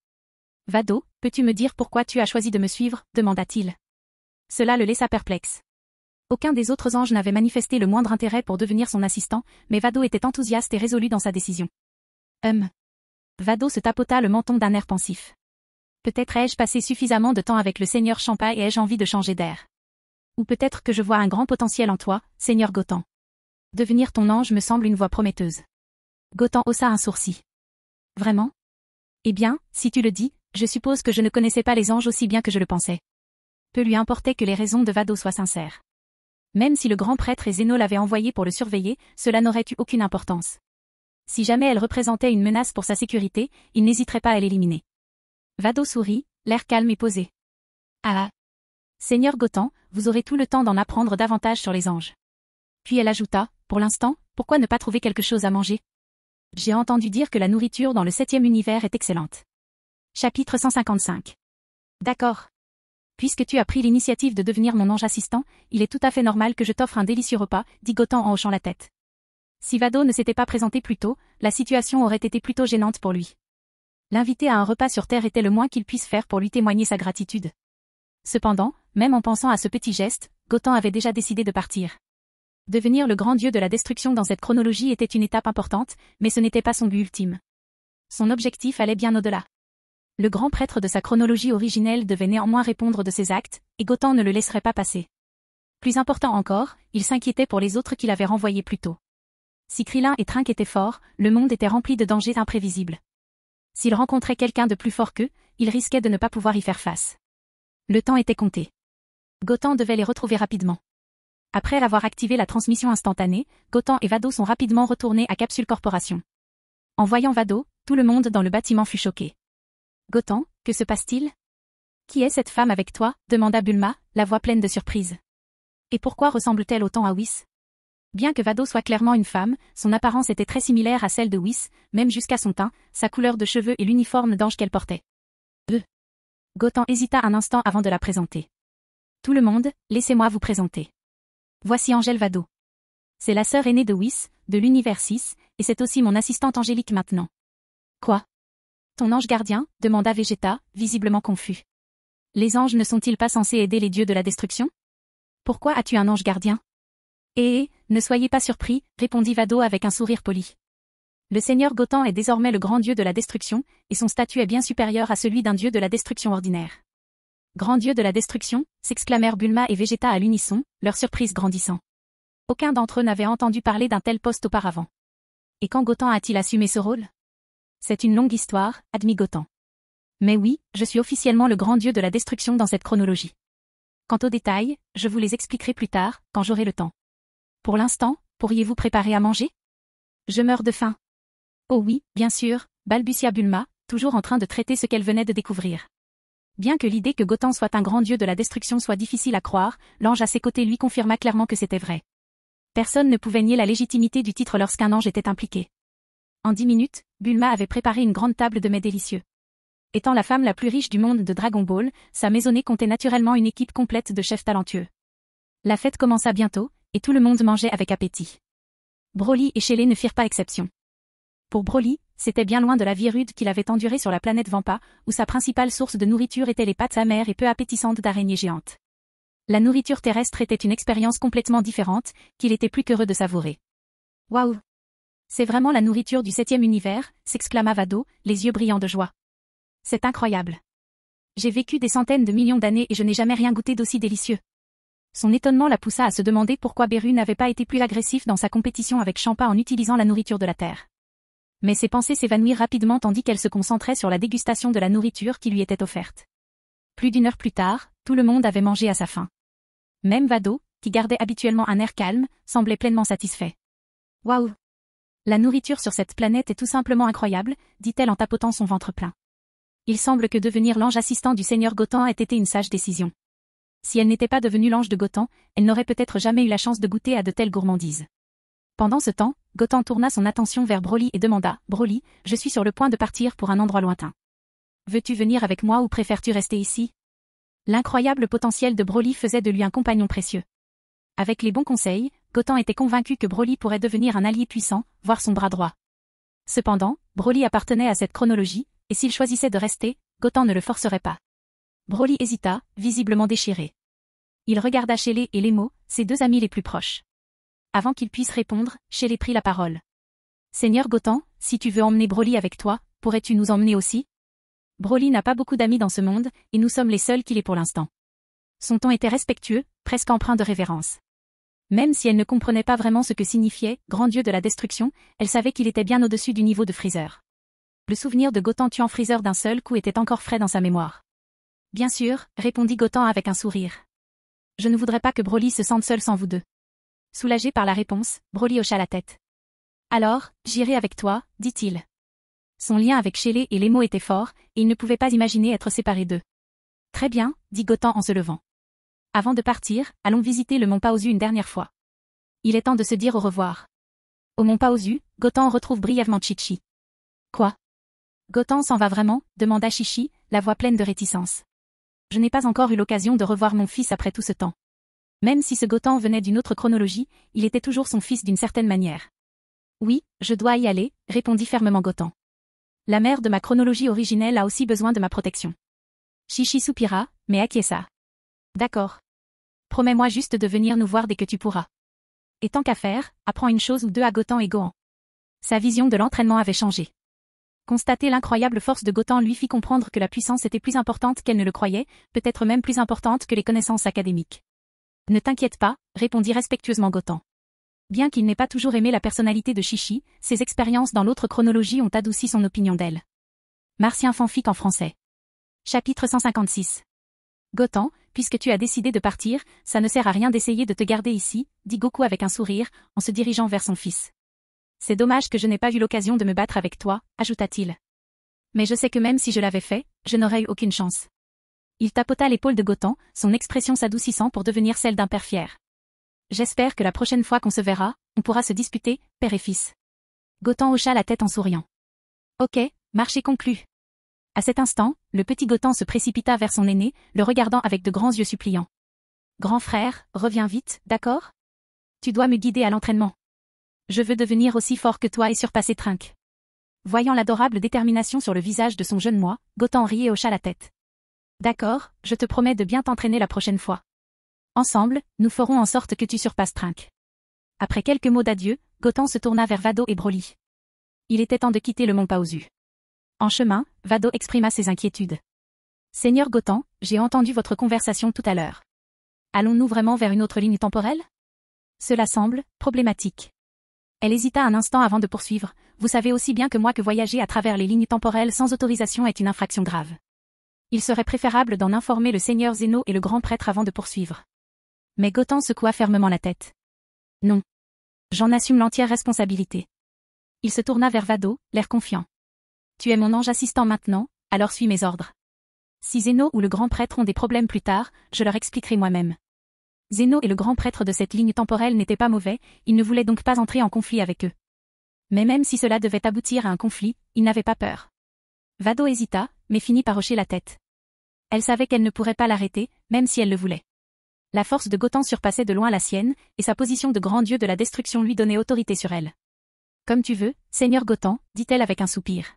Vado, peux-tu me dire pourquoi tu as choisi de me suivre, demanda-t-il. Cela le laissa perplexe. Aucun des autres anges n'avait manifesté le moindre intérêt pour devenir son assistant, mais Vado était enthousiaste et résolu dans sa décision. Vado se tapota le menton d'un air pensif. Peut-être ai-je passé suffisamment de temps avec le Seigneur Champa et ai-je envie de changer d'air. Ou peut-être que je vois un grand potentiel en toi, Seigneur Gotham. Devenir ton ange me semble une voie prometteuse. Gotham haussa un sourcil. Vraiment? Eh bien, si tu le dis, je suppose que je ne connaissais pas les anges aussi bien que je le pensais. Peu lui importait que les raisons de Vado soient sincères. Même si le grand prêtre et Zéno l'avaient envoyé pour le surveiller, cela n'aurait eu aucune importance. Si jamais elle représentait une menace pour sa sécurité, il n'hésiterait pas à l'éliminer. Vado sourit, l'air calme et posé. Ah! Seigneur Gotham, vous aurez tout le temps d'en apprendre davantage sur les anges. Puis elle ajouta, pour l'instant, pourquoi ne pas trouver quelque chose à manger? J'ai entendu dire que la nourriture dans le 7e univers est excellente. Chapitre 155. D'accord. Puisque tu as pris l'initiative de devenir mon ange assistant, il est tout à fait normal que je t'offre un délicieux repas, dit Gotham en hochant la tête. Si Vado ne s'était pas présenté plus tôt, la situation aurait été plutôt gênante pour lui. L'inviter à un repas sur Terre était le moins qu'il puisse faire pour lui témoigner sa gratitude. Cependant, même en pensant à ce petit geste, Gotham avait déjà décidé de partir. Devenir le grand dieu de la destruction dans cette chronologie était une étape importante, mais ce n'était pas son but ultime. Son objectif allait bien au-delà. Le grand prêtre de sa chronologie originelle devait néanmoins répondre de ses actes, et Gotham ne le laisserait pas passer. Plus important encore, il s'inquiétait pour les autres qu'il avait renvoyés plus tôt. Si Krillin et Trunks étaient forts, le monde était rempli de dangers imprévisibles. S'il rencontrait quelqu'un de plus fort qu'eux, il risquait de ne pas pouvoir y faire face. Le temps était compté. Gotham devait les retrouver rapidement. Après avoir activé la transmission instantanée, Gotham et Vado sont rapidement retournés à Capsule Corporation. En voyant Vado, tout le monde dans le bâtiment fut choqué. Gotham, que se passe-t-il? Qui est cette femme avec toi? Demanda Bulma, la voix pleine de surprise. Et pourquoi ressemble-t-elle autant à Whis? Bien que Vado soit clairement une femme, son apparence était très similaire à celle de Whis, même jusqu'à son teint, sa couleur de cheveux et l'uniforme d'ange qu'elle portait. Gotham hésita un instant avant de la présenter. Tout le monde, laissez-moi vous présenter. Voici Angèle Vado. C'est la sœur aînée de Whis, de l'univers 6, et c'est aussi mon assistante angélique maintenant. Quoi? Ton ange gardien? Demanda Vegeta, visiblement confus. Les anges ne sont-ils pas censés aider les dieux de la destruction? Pourquoi as-tu un ange gardien? Ne soyez pas surpris, répondit Vado avec un sourire poli. Le Seigneur Gotham est désormais le grand dieu de la destruction, et son statut est bien supérieur à celui d'un dieu de la destruction ordinaire. Grand dieu de la destruction, s'exclamèrent Bulma et Vegeta à l'unisson, leur surprise grandissant. Aucun d'entre eux n'avait entendu parler d'un tel poste auparavant. Et quand Gotham a-t-il assumé ce rôle? C'est une longue histoire, admit Gotham. Mais oui, je suis officiellement le grand dieu de la destruction dans cette chronologie. Quant aux détails, je vous les expliquerai plus tard, quand j'aurai le temps. Pour l'instant, pourriez-vous préparer à manger? Je meurs de faim. Oh oui, bien sûr, balbutia Bulma, toujours en train de traiter ce qu'elle venait de découvrir. Bien que l'idée que Gotham soit un grand dieu de la destruction soit difficile à croire, l'ange à ses côtés lui confirma clairement que c'était vrai. Personne ne pouvait nier la légitimité du titre lorsqu'un ange était impliqué. En 10 minutes, Bulma avait préparé une grande table de mets délicieux. Étant la femme la plus riche du monde de Dragon Ball, sa maisonnée comptait naturellement une équipe complète de chefs talentueux. La fête commença bientôt, et tout le monde mangeait avec appétit. Broly et Shelley ne firent pas exception. Pour Broly, c'était bien loin de la vie rude qu'il avait endurée sur la planète Vampa, où sa principale source de nourriture était les pâtes amères et peu appétissantes d'araignées géantes. La nourriture terrestre était une expérience complètement différente, qu'il était plus qu'heureux de savourer. Waouh! C'est vraiment la nourriture du 7e univers, s'exclama Vado, les yeux brillants de joie. C'est incroyable. J'ai vécu des centaines de millions d'années et je n'ai jamais rien goûté d'aussi délicieux. Son étonnement la poussa à se demander pourquoi Beru n'avait pas été plus agressif dans sa compétition avec Champa en utilisant la nourriture de la Terre. Mais ses pensées s'évanouirent rapidement tandis qu'elle se concentrait sur la dégustation de la nourriture qui lui était offerte. Plus d'1 heure plus tard, tout le monde avait mangé à sa faim. Même Vado, qui gardait habituellement un air calme, semblait pleinement satisfait. Waouh! La nourriture sur cette planète est tout simplement incroyable, dit-elle en tapotant son ventre plein. Il semble que devenir l'ange assistant du Seigneur Gotham ait été une sage décision. Si elle n'était pas devenue l'ange de Gotham, elle n'aurait peut-être jamais eu la chance de goûter à de telles gourmandises. Pendant ce temps, Gotham tourna son attention vers Broly et demanda, « Broly, je suis sur le point de partir pour un endroit lointain. Veux-tu venir avec moi ou préfères-tu rester ici ?» L'incroyable potentiel de Broly faisait de lui un compagnon précieux. Avec les bons conseils, Gotham était convaincu que Broly pourrait devenir un allié puissant, voire son bras droit. Cependant, Broly appartenait à cette chronologie, et s'il choisissait de rester, Gotham ne le forcerait pas. Broly hésita, visiblement déchiré. Il regarda Shelley et Lemo, ses 2 amis les plus proches. Avant qu'il puisse répondre, Shelley prit la parole. « Seigneur Gotham, si tu veux emmener Broly avec toi, pourrais-tu nous emmener aussi ?» Broly n'a pas beaucoup d'amis dans ce monde, et nous sommes les seuls qu'il ait pour l'instant. Son ton était respectueux, presque empreint de révérence. Même si elle ne comprenait pas vraiment ce que signifiait « grand dieu de la destruction », elle savait qu'il était bien au-dessus du niveau de Freezer. Le souvenir de Goten tuant Freezer d'un seul coup était encore frais dans sa mémoire. « Bien sûr », répondit Goten avec un sourire. « Je ne voudrais pas que Broly se sente seul sans vous deux. » Soulagé par la réponse, Broly hocha la tête. « Alors, j'irai avec toi, dit-il. » Son lien avec Shelley et Lemo était fort, et il ne pouvait pas imaginer être séparé d'eux. « Très bien, » dit Goten en se levant. « Avant de partir, allons visiter le mont Paozu une dernière fois. Il est temps de se dire au revoir. » Au mont Paozu, Goten retrouve brièvement Chi-Chi. « Quoi ? Goten s'en va vraiment ?» demanda Chi-Chi, la voix pleine de réticence. « Je n'ai pas encore eu l'occasion de revoir mon fils après tout ce temps. » Même si ce Goten venait d'une autre chronologie, il était toujours son fils d'une certaine manière. « Oui, je dois y aller », répondit fermement Goten. « La mère de ma chronologie originelle a aussi besoin de ma protection. » Chi-Chi soupira, mais acquiesça. « D'accord. Promets-moi juste de venir nous voir dès que tu pourras. Et tant qu'à faire, apprends une chose ou deux à Goten et Gohan. » Sa vision de l'entraînement avait changé. Constater l'incroyable force de Goten lui fit comprendre que la puissance était plus importante qu'elle ne le croyait, peut-être même plus importante que les connaissances académiques. « Ne t'inquiète pas », répondit respectueusement Goten. Bien qu'il n'ait pas toujours aimé la personnalité de Chi-Chi, ses expériences dans l'autre chronologie ont adouci son opinion d'elle. Martien fanfic en français. Chapitre 156. Goten, puisque tu as décidé de partir, ça ne sert à rien d'essayer de te garder ici, dit Goku avec un sourire, en se dirigeant vers son fils. C'est dommage que je n'ai pas eu l'occasion de me battre avec toi, ajouta-t-il. Mais je sais que même si je l'avais fait, je n'aurais eu aucune chance. Il tapota l'épaule de Goten, son expression s'adoucissant pour devenir celle d'un père fier. J'espère que la prochaine fois qu'on se verra, on pourra se disputer, père et fils. Goten hocha la tête en souriant. Ok, marché conclu. À cet instant, le petit Goten se précipita vers son aîné, le regardant avec de grands yeux suppliants. Grand frère, reviens vite, d'accord ? Tu dois me guider à l'entraînement. Je veux devenir aussi fort que toi et surpasser Trunks. Voyant l'adorable détermination sur le visage de son jeune moi, Goten rit et hocha la tête. D'accord, je te promets de bien t'entraîner la prochaine fois. Ensemble, nous ferons en sorte que tu surpasses Trunks. Après quelques mots d'adieu, Goten se tourna vers Vado et Broly. Il était temps de quitter le mont Paozu. En chemin, Vado exprima ses inquiétudes. Seigneur Goten, j'ai entendu votre conversation tout à l'heure. Allons-nous vraiment vers une autre ligne temporelle ? Cela semble problématique. Elle hésita un instant avant de poursuivre. Vous savez aussi bien que moi que voyager à travers les lignes temporelles sans autorisation est une infraction grave. Il serait préférable d'en informer le seigneur Zeno et le grand prêtre avant de poursuivre. Mais Goten secoua fermement la tête. Non. J'en assume l'entière responsabilité. Il se tourna vers Vado, l'air confiant. Tu es mon ange assistant maintenant, alors suis mes ordres. Si Zeno ou le grand prêtre ont des problèmes plus tard, je leur expliquerai moi-même. Zeno et le grand prêtre de cette ligne temporelle n'étaient pas mauvais, il ne voulait donc pas entrer en conflit avec eux. Mais même si cela devait aboutir à un conflit, il n'avait pas peur. Vado hésita, mais finit par hocher la tête. Elle savait qu'elle ne pourrait pas l'arrêter, même si elle le voulait. La force de Goten surpassait de loin la sienne, et sa position de grand dieu de la destruction lui donnait autorité sur elle. Comme tu veux, Seigneur Goten, dit-elle avec un soupir.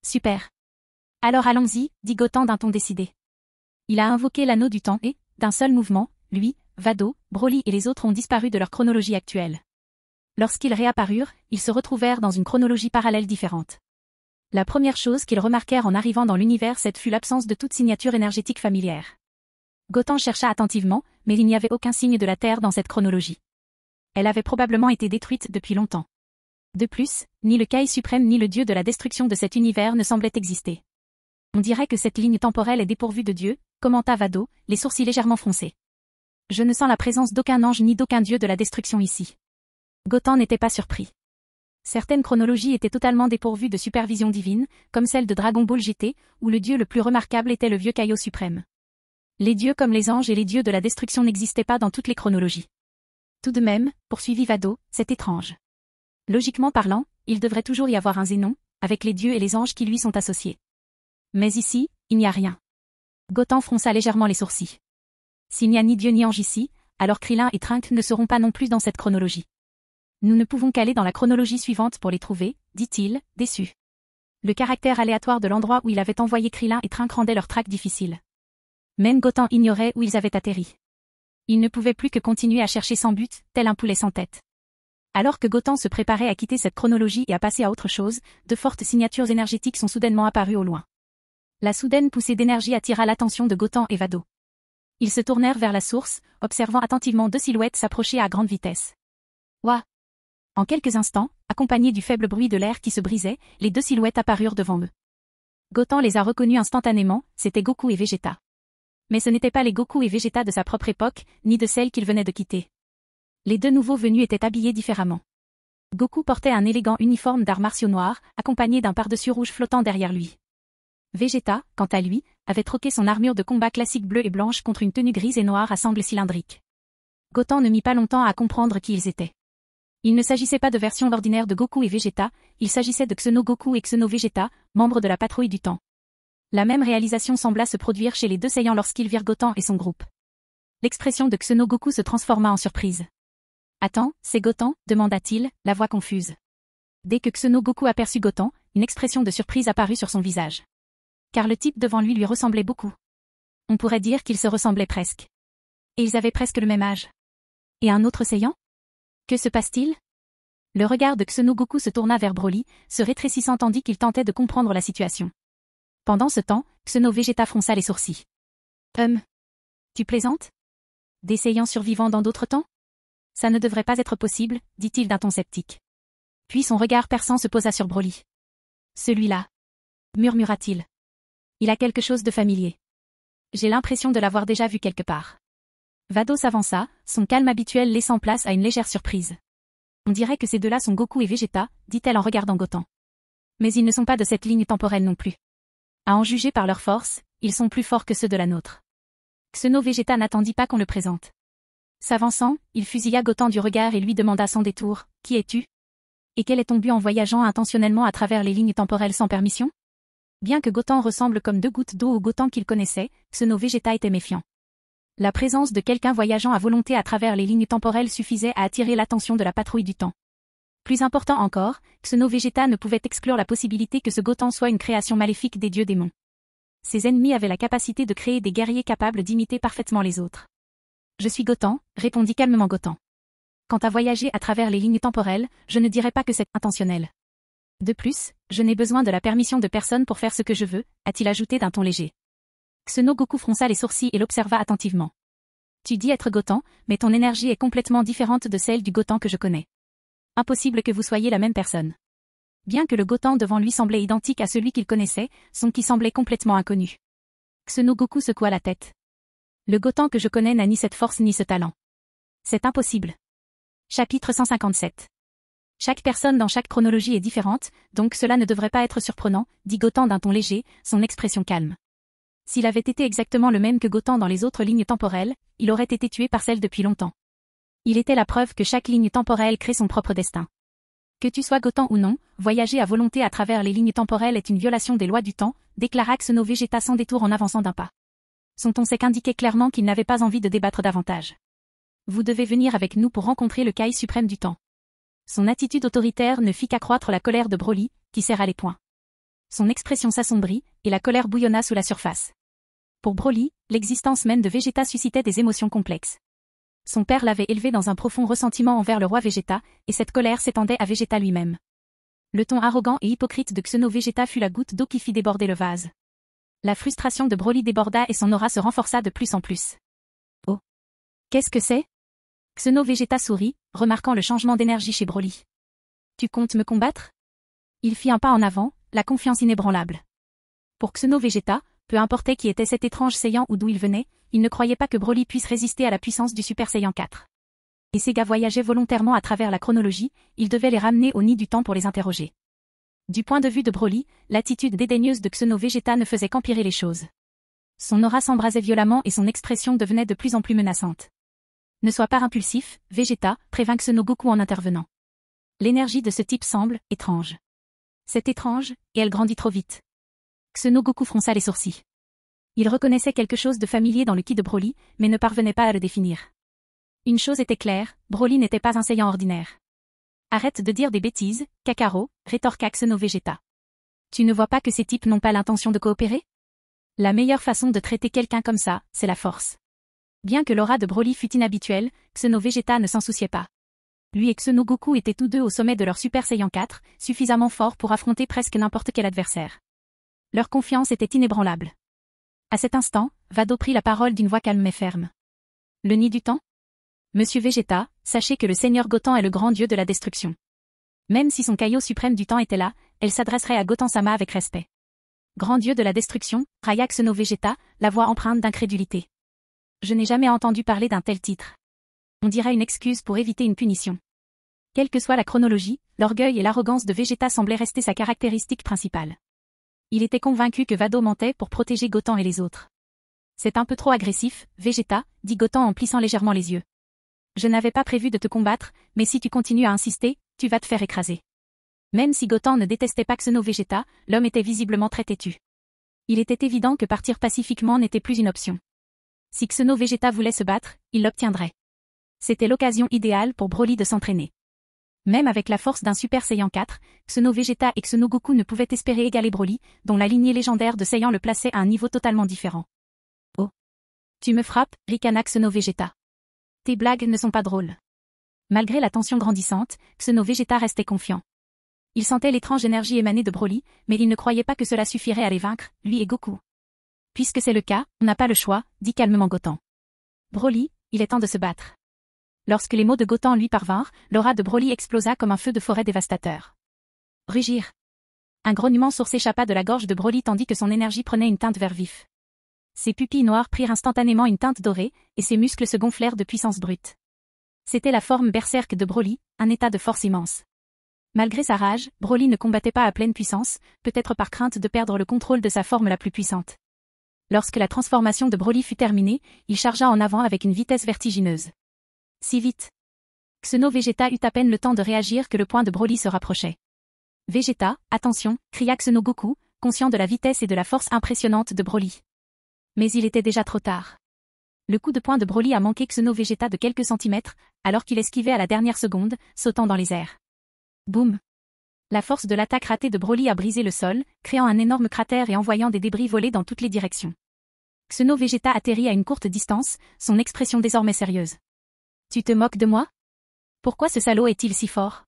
Super. Alors allons-y, dit Goten d'un ton décidé. Il a invoqué l'anneau du temps et, d'un seul mouvement, lui, Vado, Broly et les autres ont disparu de leur chronologie actuelle. Lorsqu'ils réapparurent, ils se retrouvèrent dans une chronologie parallèle différente. La première chose qu'ils remarquèrent en arrivant dans l'univers cette fut l'absence de toute signature énergétique familière. Goten chercha attentivement, mais il n'y avait aucun signe de la Terre dans cette chronologie. Elle avait probablement été détruite depuis longtemps. De plus, ni le Kai suprême ni le dieu de la destruction de cet univers ne semblaient exister. On dirait que cette ligne temporelle est dépourvue de dieu, commenta Vado, les sourcils légèrement froncés. Je ne sens la présence d'aucun ange ni d'aucun dieu de la destruction ici. Goten n'était pas surpris. Certaines chronologies étaient totalement dépourvues de supervision divine, comme celle de Dragon Ball GT, où le dieu le plus remarquable était le vieux Kaio suprême. Les dieux comme les anges et les dieux de la destruction n'existaient pas dans toutes les chronologies. Tout de même, poursuivit Vado, c'est étrange. Logiquement parlant, il devrait toujours y avoir un Zénon, avec les dieux et les anges qui lui sont associés. Mais ici, il n'y a rien. Goten fronça légèrement les sourcils. S'il n'y a ni dieu ni ange ici, alors Krillin et Trunks ne seront pas non plus dans cette chronologie. Nous ne pouvons qu'aller dans la chronologie suivante pour les trouver, dit-il, déçu. Le caractère aléatoire de l'endroit où il avait envoyé Krillin et Trunks rendait leur traque difficile. Même Goten ignorait où ils avaient atterri. Il ne pouvait plus que continuer à chercher sans but, tel un poulet sans tête. Alors que Goten se préparait à quitter cette chronologie et à passer à autre chose, de fortes signatures énergétiques sont soudainement apparues au loin. La soudaine poussée d'énergie attira l'attention de Gotan et Vado. Ils se tournèrent vers la source, observant attentivement deux silhouettes s'approcher à grande vitesse. Ouah! En quelques instants, accompagnés du faible bruit de l'air qui se brisait, les deux silhouettes apparurent devant eux. Gotan les a reconnus instantanément, c'étaient Goku et Vegeta. Mais ce n'étaient pas les Goku et Vegeta de sa propre époque, ni de celle qu'il venait de quitter. Les deux nouveaux venus étaient habillés différemment. Goku portait un élégant uniforme d'arts martiaux noirs, accompagné d'un pardessus rouge flottant derrière lui. Vegeta, quant à lui, avait troqué son armure de combat classique bleue et blanche contre une tenue grise et noire à sangles cylindriques. Gotan ne mit pas longtemps à comprendre qui ils étaient. Il ne s'agissait pas de versions ordinaires de Goku et Vegeta, il s'agissait de Xeno Goku et Xeno Vegeta, membres de la patrouille du temps. La même réalisation sembla se produire chez les deux Saiyans lorsqu'ils virent Gotan et son groupe. L'expression de Xeno Goku se transforma en surprise. « Attends, c'est Gotan ?» demanda-t-il, la voix confuse. Dès que Xeno Goku aperçut Gotan, une expression de surprise apparut sur son visage. Car le type devant lui ressemblait beaucoup. On pourrait dire qu'ils se ressemblaient presque. Et ils avaient presque le même âge. Et un autre Saiyan ? Que se passe-t-il ? Le regard de Xeno Goku se tourna vers Broly, se rétrécissant tandis qu'il tentait de comprendre la situation. Pendant ce temps, Xeno Vegeta fronça les sourcils. Tu plaisantes ? Des Saiyans survivants dans d'autres temps ? Ça ne devrait pas être possible, dit-il d'un ton sceptique. Puis son regard perçant se posa sur Broly. Celui-là, murmura-t-il. Il a quelque chose de familier. J'ai l'impression de l'avoir déjà vu quelque part. Vado s'avança, son calme habituel laissant place à une légère surprise. On dirait que ces deux-là sont Goku et Vegeta, dit-elle en regardant Gotan. Mais ils ne sont pas de cette ligne temporelle non plus. À en juger par leur force, ils sont plus forts que ceux de la nôtre. Xeno Vegeta n'attendit pas qu'on le présente. S'avançant, il fusilla Gotan du regard et lui demanda sans détour, « Qui es-tu ? Et quel est ton but en voyageant intentionnellement à travers les lignes temporelles sans permission ?» Bien que Gotan ressemble comme deux gouttes d'eau au Gotan qu'il connaissait, Xeno Vegeta était méfiant. La présence de quelqu'un voyageant à volonté à travers les lignes temporelles suffisait à attirer l'attention de la patrouille du temps. Plus important encore, Xeno Vegeta ne pouvait exclure la possibilité que ce Gotan soit une création maléfique des dieux démons. Ses ennemis avaient la capacité de créer des guerriers capables d'imiter parfaitement les autres. « Je suis Gotan », répondit calmement Gotan. « Quant à voyager à travers les lignes temporelles, je ne dirais pas que c'est intentionnel. De plus, je n'ai besoin de la permission de personne pour faire ce que je veux, a-t-il ajouté d'un ton léger. Xeno Goku fronça les sourcils et l'observa attentivement. Tu dis être Gotan, mais ton énergie est complètement différente de celle du Gotan que je connais. Impossible que vous soyez la même personne. Bien que le Gotan devant lui semblait identique à celui qu'il connaissait, son ki semblait complètement inconnu. Xeno Goku secoua la tête. Le Gotan que je connais n'a ni cette force ni ce talent. C'est impossible. Chapitre 157. Chaque personne dans chaque chronologie est différente, donc cela ne devrait pas être surprenant, dit Gotan d'un ton léger, son expression calme. S'il avait été exactement le même que Gotan dans les autres lignes temporelles, il aurait été tué par celle depuis longtemps. Il était la preuve que chaque ligne temporelle crée son propre destin. Que tu sois Gotan ou non, voyager à volonté à travers les lignes temporelles est une violation des lois du temps, déclara Xeno Vegeta sans détour en avançant d'un pas. Son ton sec indiquait clairement qu'il n'avait pas envie de débattre davantage. Vous devez venir avec nous pour rencontrer le Kai suprême du temps. Son attitude autoritaire ne fit qu'accroître la colère de Broly, qui serra les poings. Son expression s'assombrit, et la colère bouillonna sous la surface. Pour Broly, l'existence même de Vegeta suscitait des émotions complexes. Son père l'avait élevé dans un profond ressentiment envers le roi Vegeta, et cette colère s'étendait à Vegeta lui-même. Le ton arrogant et hypocrite de Xeno Vegeta fut la goutte d'eau qui fit déborder le vase. La frustration de Broly déborda et son aura se renforça de plus en plus. Oh! Qu'est-ce que c'est? Xeno Vegeta sourit, remarquant le changement d'énergie chez Broly. Tu comptes me combattre? Il fit un pas en avant, la confiance inébranlable. Pour Xeno Vegeta, peu importait qui était cet étrange Saiyan ou d'où il venait, il ne croyait pas que Broly puisse résister à la puissance du Super Saiyan 4. Et ces gars voyageaient volontairement à travers la chronologie, il devait les ramener au nid du temps pour les interroger. Du point de vue de Broly, l'attitude dédaigneuse de Xeno Vegeta ne faisait qu'empirer les choses. Son aura s'embrasait violemment et son expression devenait de plus en plus menaçante. Ne sois pas impulsif, Vegeta, prévint Xeno Goku en intervenant. L'énergie de ce type semble étrange. C'est étrange, et elle grandit trop vite. Xeno Goku fronça les sourcils. Il reconnaissait quelque chose de familier dans le ki de Broly, mais ne parvenait pas à le définir. Une chose était claire, Broly n'était pas un Saiyan ordinaire. Arrête de dire des bêtises, Kakarot, rétorqua Xeno Vegeta. Tu ne vois pas que ces types n'ont pas l'intention de coopérer? La meilleure façon de traiter quelqu'un comme ça, c'est la force. Bien que l'aura de Broly fût inhabituelle, Xeno Vegeta ne s'en souciait pas. Lui et Xeno Goku étaient tous deux au sommet de leur Super Saiyan 4, suffisamment forts pour affronter presque n'importe quel adversaire. Leur confiance était inébranlable. À cet instant, Vado prit la parole d'une voix calme mais ferme. Le nid du temps? Monsieur Vegeta, sachez que le Seigneur Goten est le grand dieu de la destruction. Même si son caillot suprême du temps était là, elle s'adresserait à Goten-sama avec respect. Grand dieu de la destruction, Raya Xeno Vegeta, la voix empreinte d'incrédulité. Je n'ai jamais entendu parler d'un tel titre. On dirait une excuse pour éviter une punition. Quelle que soit la chronologie, l'orgueil et l'arrogance de Vegeta semblaient rester sa caractéristique principale. Il était convaincu que Vado mentait pour protéger Goten et les autres. C'est un peu trop agressif, Vegeta, dit Goten en plissant légèrement les yeux. Je n'avais pas prévu de te combattre, mais si tu continues à insister, tu vas te faire écraser. Même si Goten ne détestait pas Xeno Vegeta, l'homme était visiblement très têtu. Il était évident que partir pacifiquement n'était plus une option. Si Xeno Vegeta voulait se battre, il l'obtiendrait. C'était l'occasion idéale pour Broly de s'entraîner. Même avec la force d'un Super Saiyan 4, Xeno Vegeta et Xeno Goku ne pouvaient espérer égaler Broly, dont la lignée légendaire de Saiyan le plaçait à un niveau totalement différent. Oh. Tu me frappes, ricana Xeno Vegeta. Tes blagues ne sont pas drôles. Malgré la tension grandissante, Xeno Vegeta restait confiant. Il sentait l'étrange énergie émanée de Broly, mais il ne croyait pas que cela suffirait à les vaincre, lui et Goku. Puisque c'est le cas, on n'a pas le choix, dit calmement Goten. Broly, il est temps de se battre. Lorsque les mots de Goten lui parvinrent, l'aura de Broly explosa comme un feu de forêt dévastateur. Rugir. Un grognement sourd s'échappa de la gorge de Broly tandis que son énergie prenait une teinte vert vif. Ses pupilles noires prirent instantanément une teinte dorée, et ses muscles se gonflèrent de puissance brute. C'était la forme berserk de Broly, un état de force immense. Malgré sa rage, Broly ne combattait pas à pleine puissance, peut-être par crainte de perdre le contrôle de sa forme la plus puissante. Lorsque la transformation de Broly fut terminée, il chargea en avant avec une vitesse vertigineuse. Si vite. Xeno Vegeta eut à peine le temps de réagir que le poing de Broly se rapprochait. Vegeta, attention, cria Xeno Goku, conscient de la vitesse et de la force impressionnante de Broly. Mais il était déjà trop tard. Le coup de poing de Broly a manqué Xeno Vegeta de quelques centimètres, alors qu'il esquivait à la dernière seconde, sautant dans les airs. Boum. La force de l'attaque ratée de Broly a brisé le sol, créant un énorme cratère et envoyant des débris voler dans toutes les directions. Xeno Vegeta atterrit à une courte distance, son expression désormais sérieuse. Tu te moques de moi? Pourquoi ce salaud est-il si fort?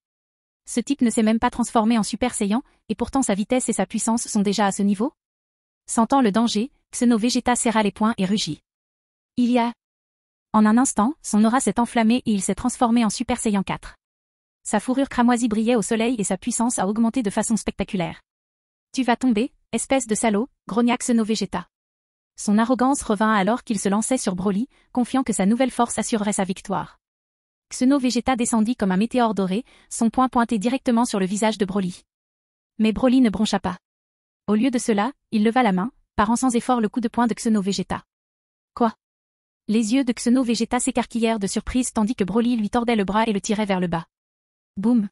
Ce type ne s'est même pas transformé en Super Saiyan, et pourtant sa vitesse et sa puissance sont déjà à ce niveau? Sentant le danger, Xeno Vegeta serra les poings et rugit. Il y a... En un instant, son aura s'est enflammée et il s'est transformé en Super Saiyan 4. Sa fourrure cramoisie brillait au soleil et sa puissance a augmenté de façon spectaculaire. Tu vas tomber, espèce de salaud, grogna Xeno Vegeta. Son arrogance revint alors qu'il se lançait sur Broly, confiant que sa nouvelle force assurerait sa victoire. Xeno Vegeta descendit comme un météore doré, son poing pointé directement sur le visage de Broly. Mais Broly ne broncha pas. Au lieu de cela, il leva la main, parant sans effort le coup de poing de Xeno Vegeta. Quoi? Les yeux de Xeno Vegeta s'écarquillèrent de surprise tandis que Broly lui tordait le bras et le tirait vers le bas. Boum!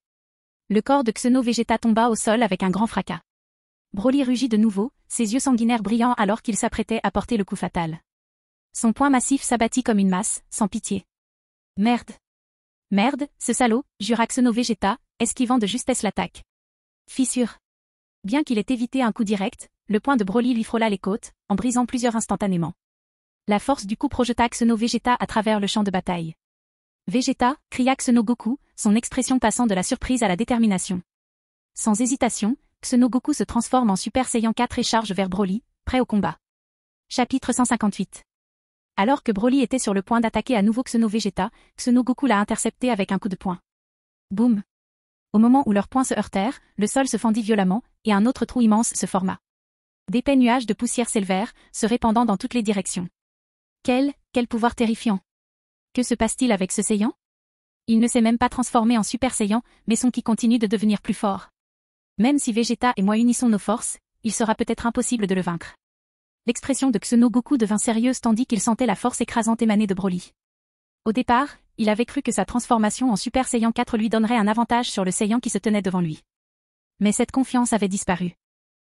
Le corps de Xeno Vegeta tomba au sol avec un grand fracas. Broly rugit de nouveau, ses yeux sanguinaires brillants alors qu'il s'apprêtait à porter le coup fatal. Son poing massif s'abattit comme une masse, sans pitié. Merde! Merde, ce salaud, jura Xeno Vegeta, esquivant de justesse l'attaque. Fissure. Bien qu'il ait évité un coup direct, le poing de Broly lui frôla les côtes, en brisant plusieurs instantanément. La force du coup projeta Xeno Vegeta à travers le champ de bataille. Vegeta, cria Xeno Goku, son expression passant de la surprise à la détermination. Sans hésitation, Xeno Goku se transforme en Super Saiyan 4 et charge vers Broly, prêt au combat. Chapitre 158. Alors que Broly était sur le point d'attaquer à nouveau Xeno Vegeta, Xeno Goku l'a intercepté avec un coup de poing. Boum. Au moment où leurs poings se heurtèrent, le sol se fendit violemment, et un autre trou immense se forma. D'épais nuages de poussière s'élevèrent, se répandant dans toutes les directions. Quel pouvoir terrifiant! Que se passe-t-il avec ce Saiyan? Il ne s'est même pas transformé en Super Saiyan, mais son ki continue de devenir plus fort. Même si Vegeta et moi unissons nos forces, il sera peut-être impossible de le vaincre. L'expression de Xeno Goku devint sérieuse tandis qu'il sentait la force écrasante émaner de Broly. Au départ, il avait cru que sa transformation en Super Saiyan 4 lui donnerait un avantage sur le Saiyan qui se tenait devant lui. Mais cette confiance avait disparu.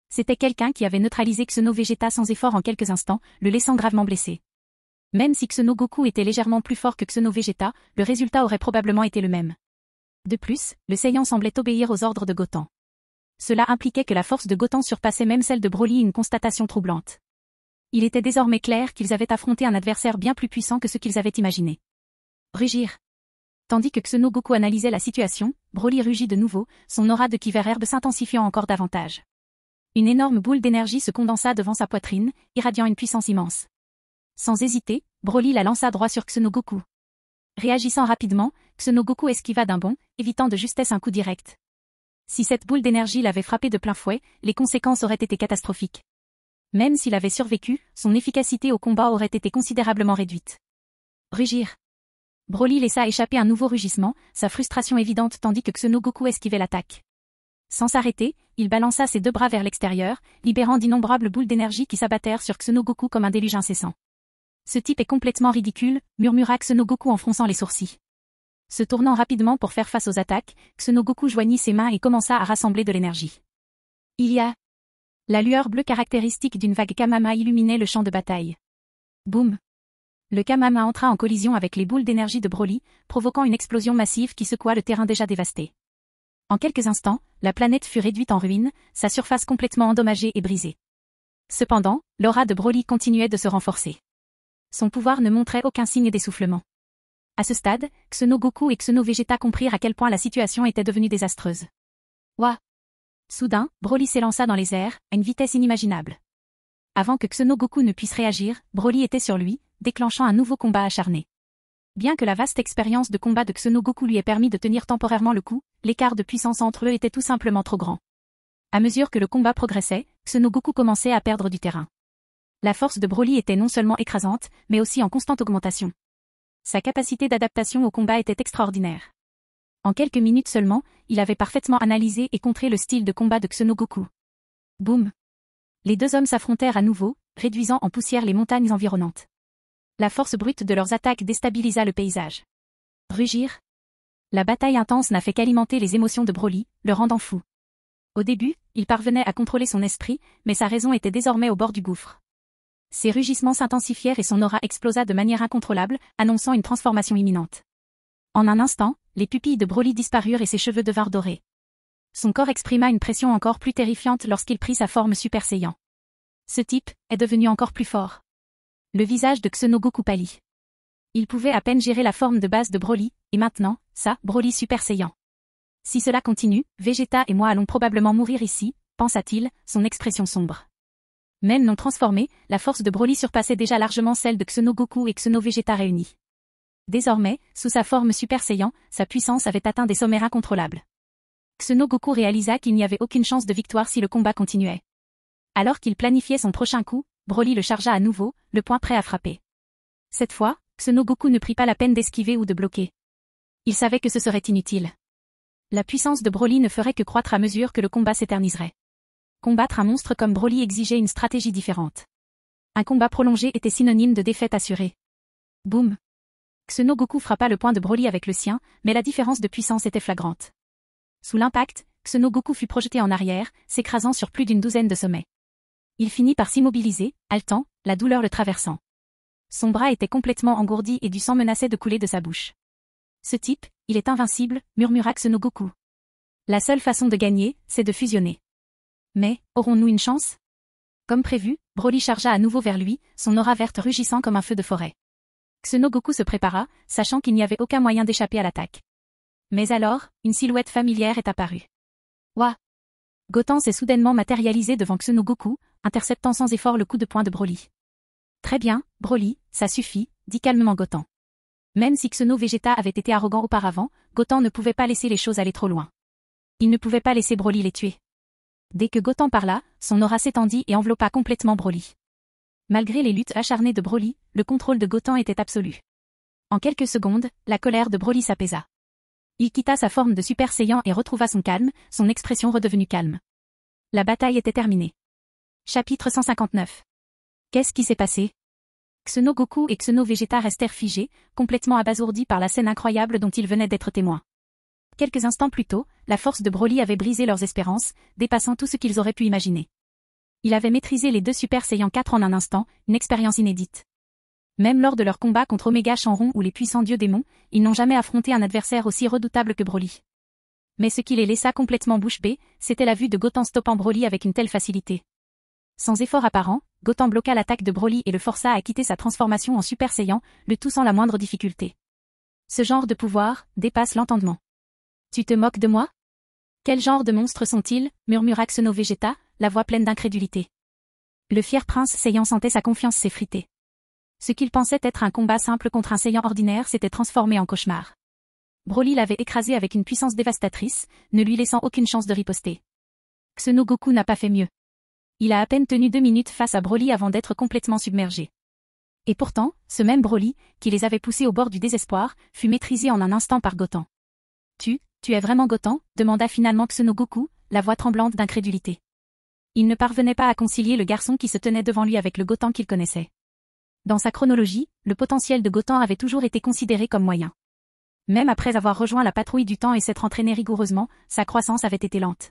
C'était quelqu'un qui avait neutralisé Xeno Vegeta sans effort en quelques instants, le laissant gravement blessé. Même si Xeno Goku était légèrement plus fort que Xeno Vegeta, le résultat aurait probablement été le même. De plus, le Saiyan semblait obéir aux ordres de Goten. Cela impliquait que la force de Goten surpassait même celle de Broly, une constatation troublante. Il était désormais clair qu'ils avaient affronté un adversaire bien plus puissant que ce qu'ils avaient imaginé. Rugir. Tandis que Xeno Goku analysait la situation, Broly rugit de nouveau, son aura de ki vert herbe s'intensifiant encore davantage. Une énorme boule d'énergie se condensa devant sa poitrine, irradiant une puissance immense. Sans hésiter, Broly la lança droit sur Tsunogoku. Réagissant rapidement, Tsunogoku esquiva d'un bond, évitant de justesse un coup direct. Si cette boule d'énergie l'avait frappé de plein fouet, les conséquences auraient été catastrophiques. Même s'il avait survécu, son efficacité au combat aurait été considérablement réduite. Rugir. Broly laissa échapper un nouveau rugissement, sa frustration évidente tandis que Tsunogoku esquivait l'attaque. Sans s'arrêter, il balança ses deux bras vers l'extérieur, libérant d'innombrables boules d'énergie qui s'abattèrent sur Tsunogoku comme un déluge incessant. Ce type est complètement ridicule, murmura Tsunogoku en fronçant les sourcils. Se tournant rapidement pour faire face aux attaques, Tsunogoku joignit ses mains et commença à rassembler de l'énergie. Il y a... La lueur bleue caractéristique d'une vague Kamama illuminait le champ de bataille. Boum! Le Kamama entra en collision avec les boules d'énergie de Broly, provoquant une explosion massive qui secoua le terrain déjà dévasté. En quelques instants, la planète fut réduite en ruines, sa surface complètement endommagée et brisée. Cependant, l'aura de Broly continuait de se renforcer. Son pouvoir ne montrait aucun signe d'essoufflement. À ce stade, Tsunogoku et Tsuno-Vegeta comprirent à quel point la situation était devenue désastreuse. Ouah! Soudain, Broly s'élança dans les airs, à une vitesse inimaginable. Avant que Tsunogoku ne puisse réagir, Broly était sur lui, déclenchant un nouveau combat acharné. Bien que la vaste expérience de combat de Tsunogoku lui ait permis de tenir temporairement le coup, l'écart de puissance entre eux était tout simplement trop grand. À mesure que le combat progressait, Tsunogoku commençait à perdre du terrain. La force de Broly était non seulement écrasante, mais aussi en constante augmentation. Sa capacité d'adaptation au combat était extraordinaire. En quelques minutes seulement, il avait parfaitement analysé et contré le style de combat de Tsunogoku. Boum! Les deux hommes s'affrontèrent à nouveau, réduisant en poussière les montagnes environnantes. La force brute de leurs attaques déstabilisa le paysage. Rugir. La bataille intense n'a fait qu'alimenter les émotions de Broly, le rendant fou. Au début, il parvenait à contrôler son esprit, mais sa raison était désormais au bord du gouffre. Ses rugissements s'intensifièrent et son aura explosa de manière incontrôlable, annonçant une transformation imminente. En un instant, les pupilles de Broly disparurent et ses cheveux devinrent dorés. Son corps exprima une pression encore plus terrifiante lorsqu'il prit sa forme Super Saiyan. Ce type est devenu encore plus fort. Le visage de Tsunogoku pâlit. Il pouvait à peine gérer la forme de base de Broly, et maintenant, ça, Broly Super Saiyan. Si cela continue, Vegeta et moi allons probablement mourir ici, pensa-t-il, son expression sombre. Même non transformée, la force de Broly surpassait déjà largement celle de Tsunogoku et Tsuno-Vegeta réunis. Désormais, sous sa forme Super Saiyan, sa puissance avait atteint des sommets incontrôlables. Tsunogoku réalisa qu'il n'y avait aucune chance de victoire si le combat continuait. Alors qu'il planifiait son prochain coup, Broly le chargea à nouveau, le poing prêt à frapper. Cette fois, Tsunogoku ne prit pas la peine d'esquiver ou de bloquer. Il savait que ce serait inutile. La puissance de Broly ne ferait que croître à mesure que le combat s'éterniserait. Combattre un monstre comme Broly exigeait une stratégie différente. Un combat prolongé était synonyme de défaite assurée. Boum! Tsunogoku frappa le poing de Broly avec le sien, mais la différence de puissance était flagrante. Sous l'impact, Tsunogoku fut projeté en arrière, s'écrasant sur plus d'une douzaine de sommets. Il finit par s'immobiliser, haletant, la douleur le traversant. Son bras était complètement engourdi et du sang menaçait de couler de sa bouche. Ce type, il est invincible, murmura Tsunogoku. La seule façon de gagner, c'est de fusionner. Mais, aurons-nous une chance? Comme prévu, Broly chargea à nouveau vers lui, son aura verte rugissant comme un feu de forêt. Tsunogoku se prépara, sachant qu'il n'y avait aucun moyen d'échapper à l'attaque. Mais alors, une silhouette familière est apparue. Ouah! Goten s'est soudainement matérialisé devant Tsunogoku, interceptant sans effort le coup de poing de Broly. Très bien, Broly, ça suffit, dit calmement Goten. Même si Tsuno-Vegeta avait été arrogant auparavant, Goten ne pouvait pas laisser les choses aller trop loin. Il ne pouvait pas laisser Broly les tuer. Dès que Goten parla, son aura s'étendit et enveloppa complètement Broly. Malgré les luttes acharnées de Broly, le contrôle de Goten était absolu. En quelques secondes, la colère de Broly s'apaisa. Il quitta sa forme de Super Saiyan et retrouva son calme, son expression redevenue calme. La bataille était terminée. Chapitre 159. Qu'est-ce qui s'est passé? Tsunogoku et Tsuno-Vegeta restèrent figés, complètement abasourdis par la scène incroyable dont ils venaient d'être témoins. Quelques instants plus tôt, la force de Broly avait brisé leurs espérances, dépassant tout ce qu'ils auraient pu imaginer. Il avait maîtrisé les deux Super Saiyan 4 en un instant, une expérience inédite. Même lors de leur combat contre Omega Shenron ou les puissants dieux démons, ils n'ont jamais affronté un adversaire aussi redoutable que Broly. Mais ce qui les laissa complètement bouche bée, c'était la vue de Goten stoppant Broly avec une telle facilité. Sans effort apparent, Goten bloqua l'attaque de Broly et le força à quitter sa transformation en Super Saiyan, le tout sans la moindre difficulté. Ce genre de pouvoir dépasse l'entendement. Tu te moques de moi? Quel genre de monstres sont-ils? Murmura Tsuno-Vegeta, la voix pleine d'incrédulité. Le fier prince Saiyan sentait sa confiance s'effriter. Ce qu'il pensait être un combat simple contre un Saiyan ordinaire s'était transformé en cauchemar. Broly l'avait écrasé avec une puissance dévastatrice, ne lui laissant aucune chance de riposter. Xeno Goku n'a pas fait mieux. Il a à peine tenu 2 minutes face à Broly avant d'être complètement submergé. Et pourtant, ce même Broly, qui les avait poussés au bord du désespoir, fut maîtrisé en un instant par Goten. Tu es vraiment Goten ? Demanda finalement Xeno Goku, la voix tremblante d'incrédulité. Il ne parvenait pas à concilier le garçon qui se tenait devant lui avec le Goten qu'il connaissait. Dans sa chronologie, le potentiel de Goten avait toujours été considéré comme moyen. Même après avoir rejoint la patrouille du temps et s'être entraîné rigoureusement, sa croissance avait été lente.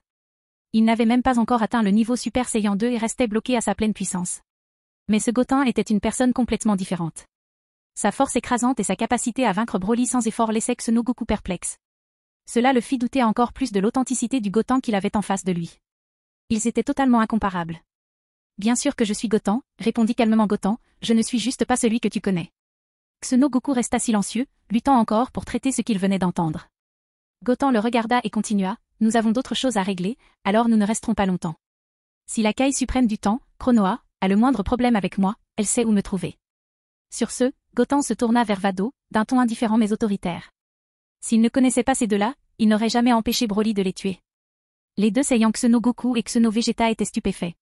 Il n'avait même pas encore atteint le niveau Super Saiyan 2 et restait bloqué à sa pleine puissance. Mais ce Goten était une personne complètement différente. Sa force écrasante et sa capacité à vaincre Broly sans effort laissaient Xeno Goku perplexe. Cela le fit douter encore plus de l'authenticité du Goten qu'il avait en face de lui. Ils étaient totalement incomparables. Bien sûr que je suis Goten, répondit calmement Goten, je ne suis juste pas celui que tu connais. Xeno Goku resta silencieux, luttant encore pour traiter ce qu'il venait d'entendre. Goten le regarda et continua, nous avons d'autres choses à régler, alors nous ne resterons pas longtemps. Si la Caille suprême du temps, Konoha, a le moindre problème avec moi, elle sait où me trouver. Sur ce, Goten se tourna vers Vado, d'un ton indifférent mais autoritaire. S'il ne connaissait pas ces deux-là, il n'aurait jamais empêché Broly de les tuer. Les deux Saiyans Xeno Goku et Xeno Vegeta étaient stupéfaits.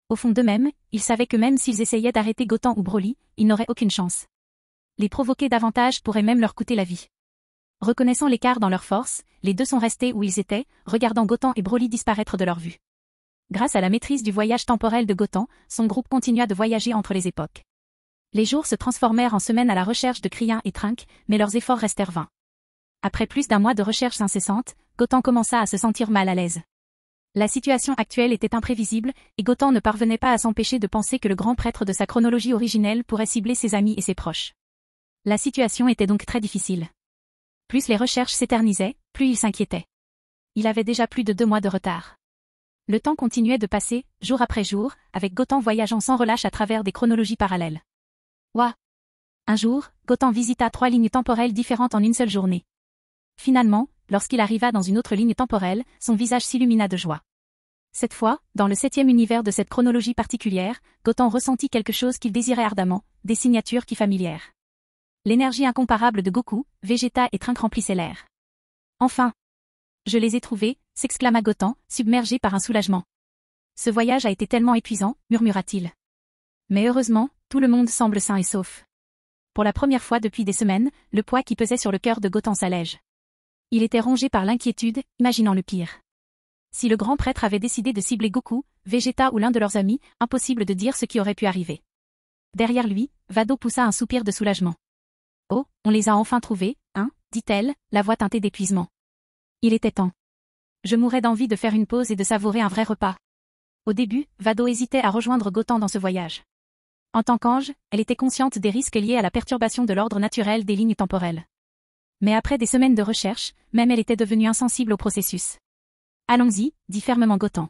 Au fond d'eux-mêmes, ils savaient que même s'ils essayaient d'arrêter Goten ou Broly, ils n'auraient aucune chance. Les provoquer davantage pourrait même leur coûter la vie. Reconnaissant l'écart dans leur force, les deux sont restés où ils étaient, regardant Goten et Broly disparaître de leur vue. Grâce à la maîtrise du voyage temporel de Goten, son groupe continua de voyager entre les époques. Les jours se transformèrent en semaines à la recherche de Krillin et Trunks, mais leurs efforts restèrent vains. Après plus d'1 mois de recherches incessantes, Goten commença à se sentir mal à l'aise. La situation actuelle était imprévisible, et Goten ne parvenait pas à s'empêcher de penser que le grand prêtre de sa chronologie originelle pourrait cibler ses amis et ses proches. La situation était donc très difficile. Plus les recherches s'éternisaient, plus il s'inquiétait. Il avait déjà plus de 2 mois de retard. Le temps continuait de passer, jour après jour, avec Goten voyageant sans relâche à travers des chronologies parallèles. Ouah! Un jour, Goten visita 3 lignes temporelles différentes en une seule journée. Finalement, lorsqu'il arriva dans une autre ligne temporelle, son visage s'illumina de joie. Cette fois, dans le 7e univers de cette chronologie particulière, Goten ressentit quelque chose qu'il désirait ardemment, des signatures qui familières. L'énergie incomparable de Goku, Vegeta et Trunks remplissait l'air. Enfin! Je les ai trouvés, s'exclama Goten, submergé par un soulagement. Ce voyage a été tellement épuisant, murmura-t-il. Mais heureusement, tout le monde semble sain et sauf. Pour la première fois depuis des semaines, le poids qui pesait sur le cœur de Goten s'allège. Il était rongé par l'inquiétude, imaginant le pire. Si le grand prêtre avait décidé de cibler Goku, Vegeta ou l'un de leurs amis, impossible de dire ce qui aurait pu arriver. Derrière lui, Vado poussa un soupir de soulagement. Oh, on les a enfin trouvés, hein, dit-elle, la voix teintée d'épuisement. Il était temps. Je mourais d'envie de faire une pause et de savourer un vrai repas. Au début, Vado hésitait à rejoindre Goten dans ce voyage. En tant qu'ange, elle était consciente des risques liés à la perturbation de l'ordre naturel des lignes temporelles. Mais après des semaines de recherche, même elle était devenue insensible au processus. Allons-y, dit fermement Goten.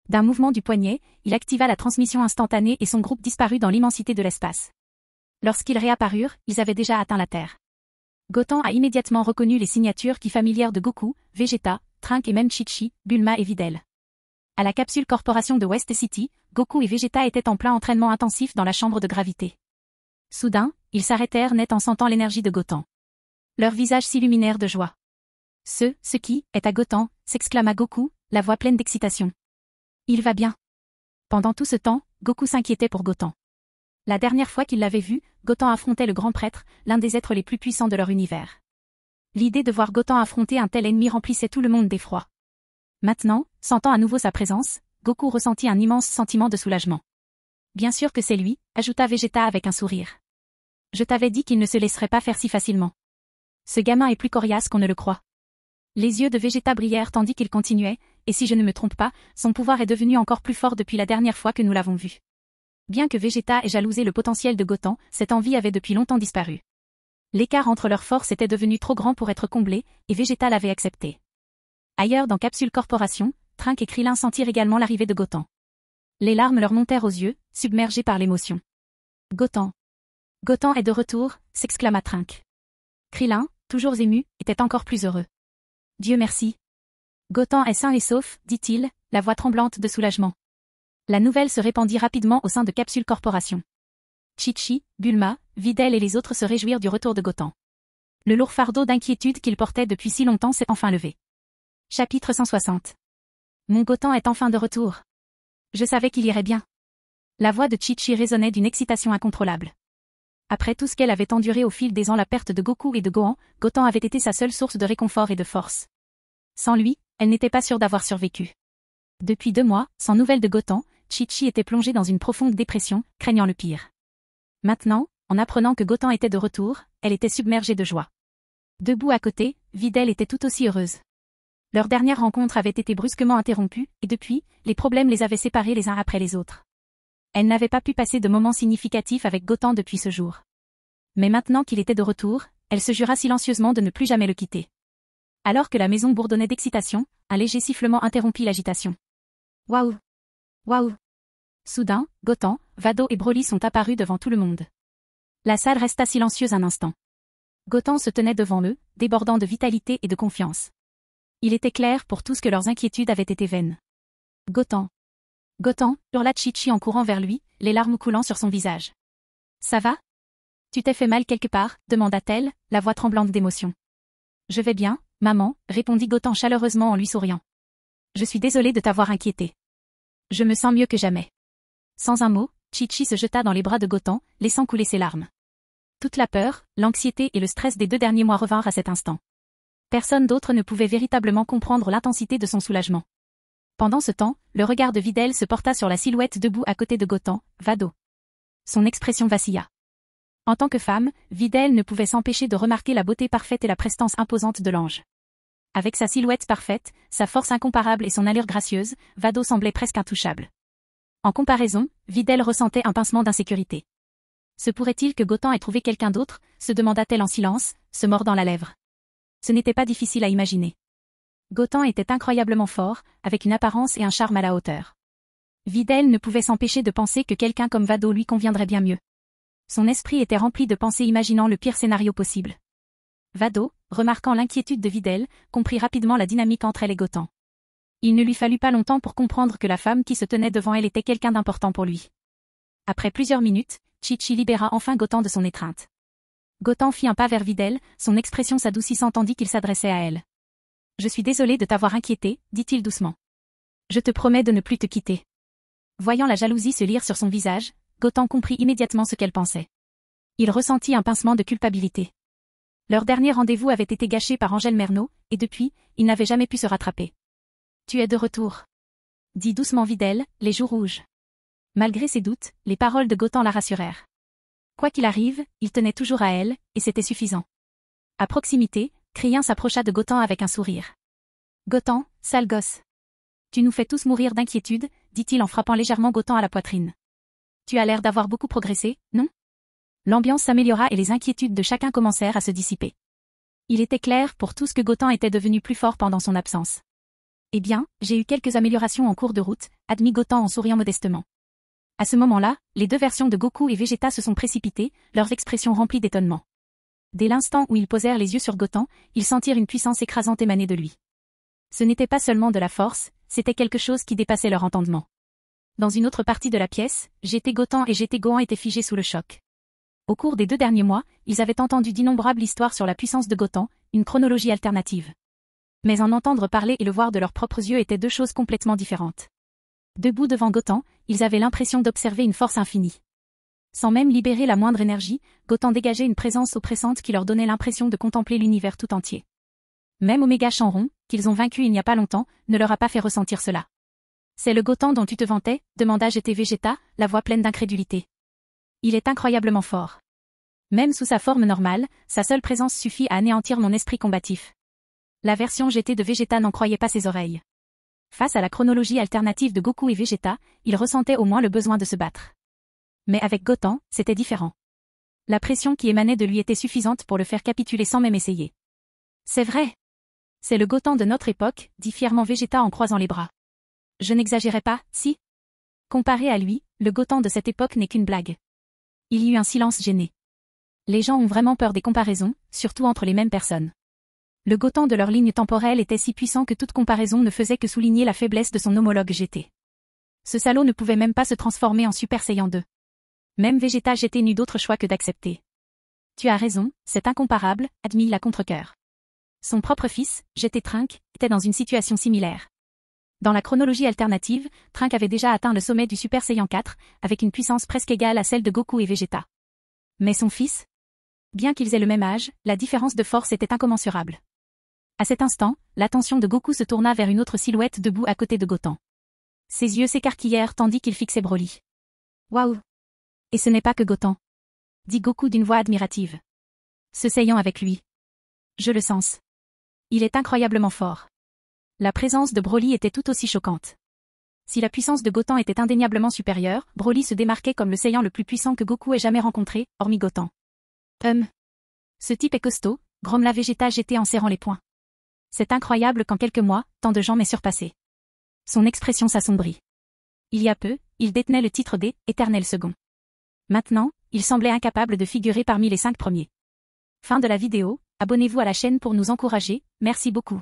D'un mouvement du poignet, il activa la transmission instantanée et son groupe disparut dans l'immensité de l'espace. Lorsqu'ils réapparurent, ils avaient déjà atteint la Terre. Goten a immédiatement reconnu les signatures qui familières de Goku, Vegeta, Trunks et même Chi-Chi, Bulma et Videl. À la capsule corporation de West City, Goku et Vegeta étaient en plein entraînement intensif dans la chambre de gravité. Soudain, ils s'arrêtèrent net en sentant l'énergie de Goten. Leurs visages s'illuminèrent de joie. Ce qui est à Goten, s'exclama Goku, la voix pleine d'excitation. Il va bien. Pendant tout ce temps, Goku s'inquiétait pour Goten. La dernière fois qu'il l'avait vu, Goten affrontait le grand prêtre, l'un des êtres les plus puissants de leur univers. L'idée de voir Goten affronter un tel ennemi remplissait tout le monde d'effroi. Maintenant, sentant à nouveau sa présence, Goku ressentit un immense sentiment de soulagement. Bien sûr que c'est lui, ajouta Vegeta avec un sourire. Je t'avais dit qu'il ne se laisserait pas faire si facilement. Ce gamin est plus coriace qu'on ne le croit. Les yeux de Vegeta brillèrent tandis qu'il continuait, et si je ne me trompe pas, son pouvoir est devenu encore plus fort depuis la dernière fois que nous l'avons vu. Bien que Vegeta ait jalousé le potentiel de Goten, cette envie avait depuis longtemps disparu. L'écart entre leurs forces était devenu trop grand pour être comblé, et Vegeta l'avait accepté. Ailleurs dans Capsule Corporation, Trunks et Krillin sentirent également l'arrivée de Goten. Les larmes leur montèrent aux yeux, submergés par l'émotion. Goten. Goten est de retour, s'exclama Trunks. Krillin, toujours ému, était encore plus heureux. Dieu merci. Goten est sain et sauf, dit-il, la voix tremblante de soulagement. La nouvelle se répandit rapidement au sein de Capsule Corporation. Chi-Chi, Bulma, Videl et les autres se réjouirent du retour de Goten. Le lourd fardeau d'inquiétude qu'il portait depuis si longtemps s'est enfin levé. Chapitre 160. Mon Goten est enfin de retour. Je savais qu'il irait bien. La voix de Chi-Chi résonnait d'une excitation incontrôlable. Après tout ce qu'elle avait enduré au fil des ans, la perte de Goku et de Gohan, Goten avait été sa seule source de réconfort et de force. Sans lui, elle n'était pas sûre d'avoir survécu. Depuis 2 mois, sans nouvelles de Goten, Chi-Chi était plongée dans une profonde dépression, craignant le pire. Maintenant, en apprenant que Goten était de retour, elle était submergée de joie. Debout à côté, Videl était tout aussi heureuse. Leur dernière rencontre avait été brusquement interrompue, et depuis, les problèmes les avaient séparés les uns après les autres. Elle n'avait pas pu passer de moments significatifs avec Goten depuis ce jour. Mais maintenant qu'il était de retour, elle se jura silencieusement de ne plus jamais le quitter. Alors que la maison bourdonnait d'excitation, un léger sifflement interrompit l'agitation. Waouh! Waouh! Soudain, Goten, Vado et Broly sont apparus devant tout le monde. La salle resta silencieuse un instant. Goten se tenait devant eux, débordant de vitalité et de confiance. Il était clair pour tous que leurs inquiétudes avaient été vaines. Goten! Goten, hurla Chi-Chi en courant vers lui, les larmes coulant sur son visage. Ça va? Tu t'es fait mal quelque part? Demanda-t-elle, la voix tremblante d'émotion. Je vais bien, maman, répondit Goten chaleureusement en lui souriant. Je suis désolée de t'avoir inquiété. Je me sens mieux que jamais. Sans un mot, Chi-Chi se jeta dans les bras de Goten, laissant couler ses larmes. Toute la peur, l'anxiété et le stress des 2 derniers mois revinrent à cet instant. Personne d'autre ne pouvait véritablement comprendre l'intensité de son soulagement. Pendant ce temps, le regard de Videl se porta sur la silhouette debout à côté de Goten, Vado. Son expression vacilla. En tant que femme, Videl ne pouvait s'empêcher de remarquer la beauté parfaite et la prestance imposante de l'ange. Avec sa silhouette parfaite, sa force incomparable et son allure gracieuse, Vado semblait presque intouchable. En comparaison, Videl ressentait un pincement d'insécurité. Se pourrait-il que Goten ait trouvé quelqu'un d'autre, se demanda-t-elle en silence, se mordant la lèvre. Ce n'était pas difficile à imaginer. Goten était incroyablement fort, avec une apparence et un charme à la hauteur. Videl ne pouvait s'empêcher de penser que quelqu'un comme Vado lui conviendrait bien mieux. Son esprit était rempli de pensées imaginant le pire scénario possible. Vado, remarquant l'inquiétude de Videl, comprit rapidement la dynamique entre elle et Goten. Il ne lui fallut pas longtemps pour comprendre que la femme qui se tenait devant elle était quelqu'un d'important pour lui. Après plusieurs minutes, Chi-Chi libéra enfin Goten de son étreinte. Goten fit un pas vers Videl, son expression s'adoucissant tandis qu'il s'adressait à elle. « Je suis désolé de t'avoir inquiété, dit-il doucement. Je te promets de ne plus te quitter. » Voyant la jalousie se lire sur son visage, Goten comprit immédiatement ce qu'elle pensait. Il ressentit un pincement de culpabilité. Leur dernier rendez-vous avait été gâché par Angèle Merno, et depuis, il n'avait jamais pu se rattraper. « Tu es de retour. » dit doucement Videl, les joues rouges. Malgré ses doutes, les paroles de Goten la rassurèrent. Quoi qu'il arrive, il tenait toujours à elle, et c'était suffisant. À proximité, Krillin s'approcha de Goten avec un sourire. « Goten, sale gosse. Tu nous fais tous mourir d'inquiétude, dit-il en frappant légèrement Goten à la poitrine. Tu as l'air d'avoir beaucoup progressé, non? L'ambiance s'améliora et les inquiétudes de chacun commencèrent à se dissiper. Il était clair pour tous que Goten était devenu plus fort pendant son absence. Eh bien, j'ai eu quelques améliorations en cours de route, admit Goten en souriant modestement. À ce moment-là, les 2 versions de Goku et Vegeta se sont précipitées, leurs expressions remplies d'étonnement. Dès l'instant où ils posèrent les yeux sur Goten, ils sentirent une puissance écrasante émaner de lui. Ce n'était pas seulement de la force, c'était quelque chose qui dépassait leur entendement. Dans une autre partie de la pièce, GT Goten et GT Gohan étaient figés sous le choc. Au cours des 2 derniers mois, ils avaient entendu d'innombrables histoires sur la puissance de Goten, une chronologie alternative. Mais en entendre parler et le voir de leurs propres yeux étaient 2 choses complètement différentes. Debout devant Goten, ils avaient l'impression d'observer une force infinie. Sans même libérer la moindre énergie, Goten dégageait une présence oppressante qui leur donnait l'impression de contempler l'univers tout entier. Même Omega Shenron, qu'ils ont vaincu il n'y a pas longtemps, ne leur a pas fait ressentir cela. « C'est le Goten dont tu te vantais ?» demanda GT Vegeta, la voix pleine d'incrédulité. « Il est incroyablement fort. Même sous sa forme normale, sa seule présence suffit à anéantir mon esprit combatif. » La version GT de Vegeta n'en croyait pas ses oreilles. Face à la chronologie alternative de Goku et Vegeta, il ressentait au moins le besoin de se battre. Mais avec Goten, c'était différent. La pression qui émanait de lui était suffisante pour le faire capituler sans même essayer. « C'est vrai. C'est le Goten de notre époque, dit fièrement Vegeta en croisant les bras. Je n'exagérais pas, si? Comparé à lui, le Goten de cette époque n'est qu'une blague. Il y eut un silence gêné. Les gens ont vraiment peur des comparaisons, surtout entre les mêmes personnes. Le Goten de leur ligne temporelle était si puissant que toute comparaison ne faisait que souligner la faiblesse de son homologue GT. Ce salaud ne pouvait même pas se transformer en Super Saiyan 2. Même Vegeta GT n'eut d'autre choix que d'accepter. Tu as raison, c'est incomparable, admit la Contrecœur. Son propre fils, GT Trunks, était dans une situation similaire. Dans la chronologie alternative, Trunks avait déjà atteint le sommet du Super Saiyan 4, avec une puissance presque égale à celle de Goku et Vegeta. Mais son fils? Bien qu'ils aient le même âge, la différence de force était incommensurable. À cet instant, l'attention de Goku se tourna vers une autre silhouette debout à côté de Goten. Ses yeux s'écarquillèrent tandis qu'il fixait Broly. Waouh! Et ce n'est pas que Goten, dit Goku d'une voix admirative. Ce Saiyan avec lui. Je le sens. Il est incroyablement fort. La présence de Broly était tout aussi choquante. Si la puissance de Goten était indéniablement supérieure, Broly se démarquait comme le Saiyan le plus puissant que Goku ait jamais rencontré, hormis Goten. Ce type est costaud, grommela Vegeta GT en serrant les poings. C'est incroyable qu'en quelques mois, tant de gens m'aient surpassé. Son expression s'assombrit. Il y a peu, il détenait le titre d'« éternel second ». Maintenant, il semblait incapable de figurer parmi les 5 premiers. Fin de la vidéo, abonnez-vous à la chaîne pour nous encourager, merci beaucoup.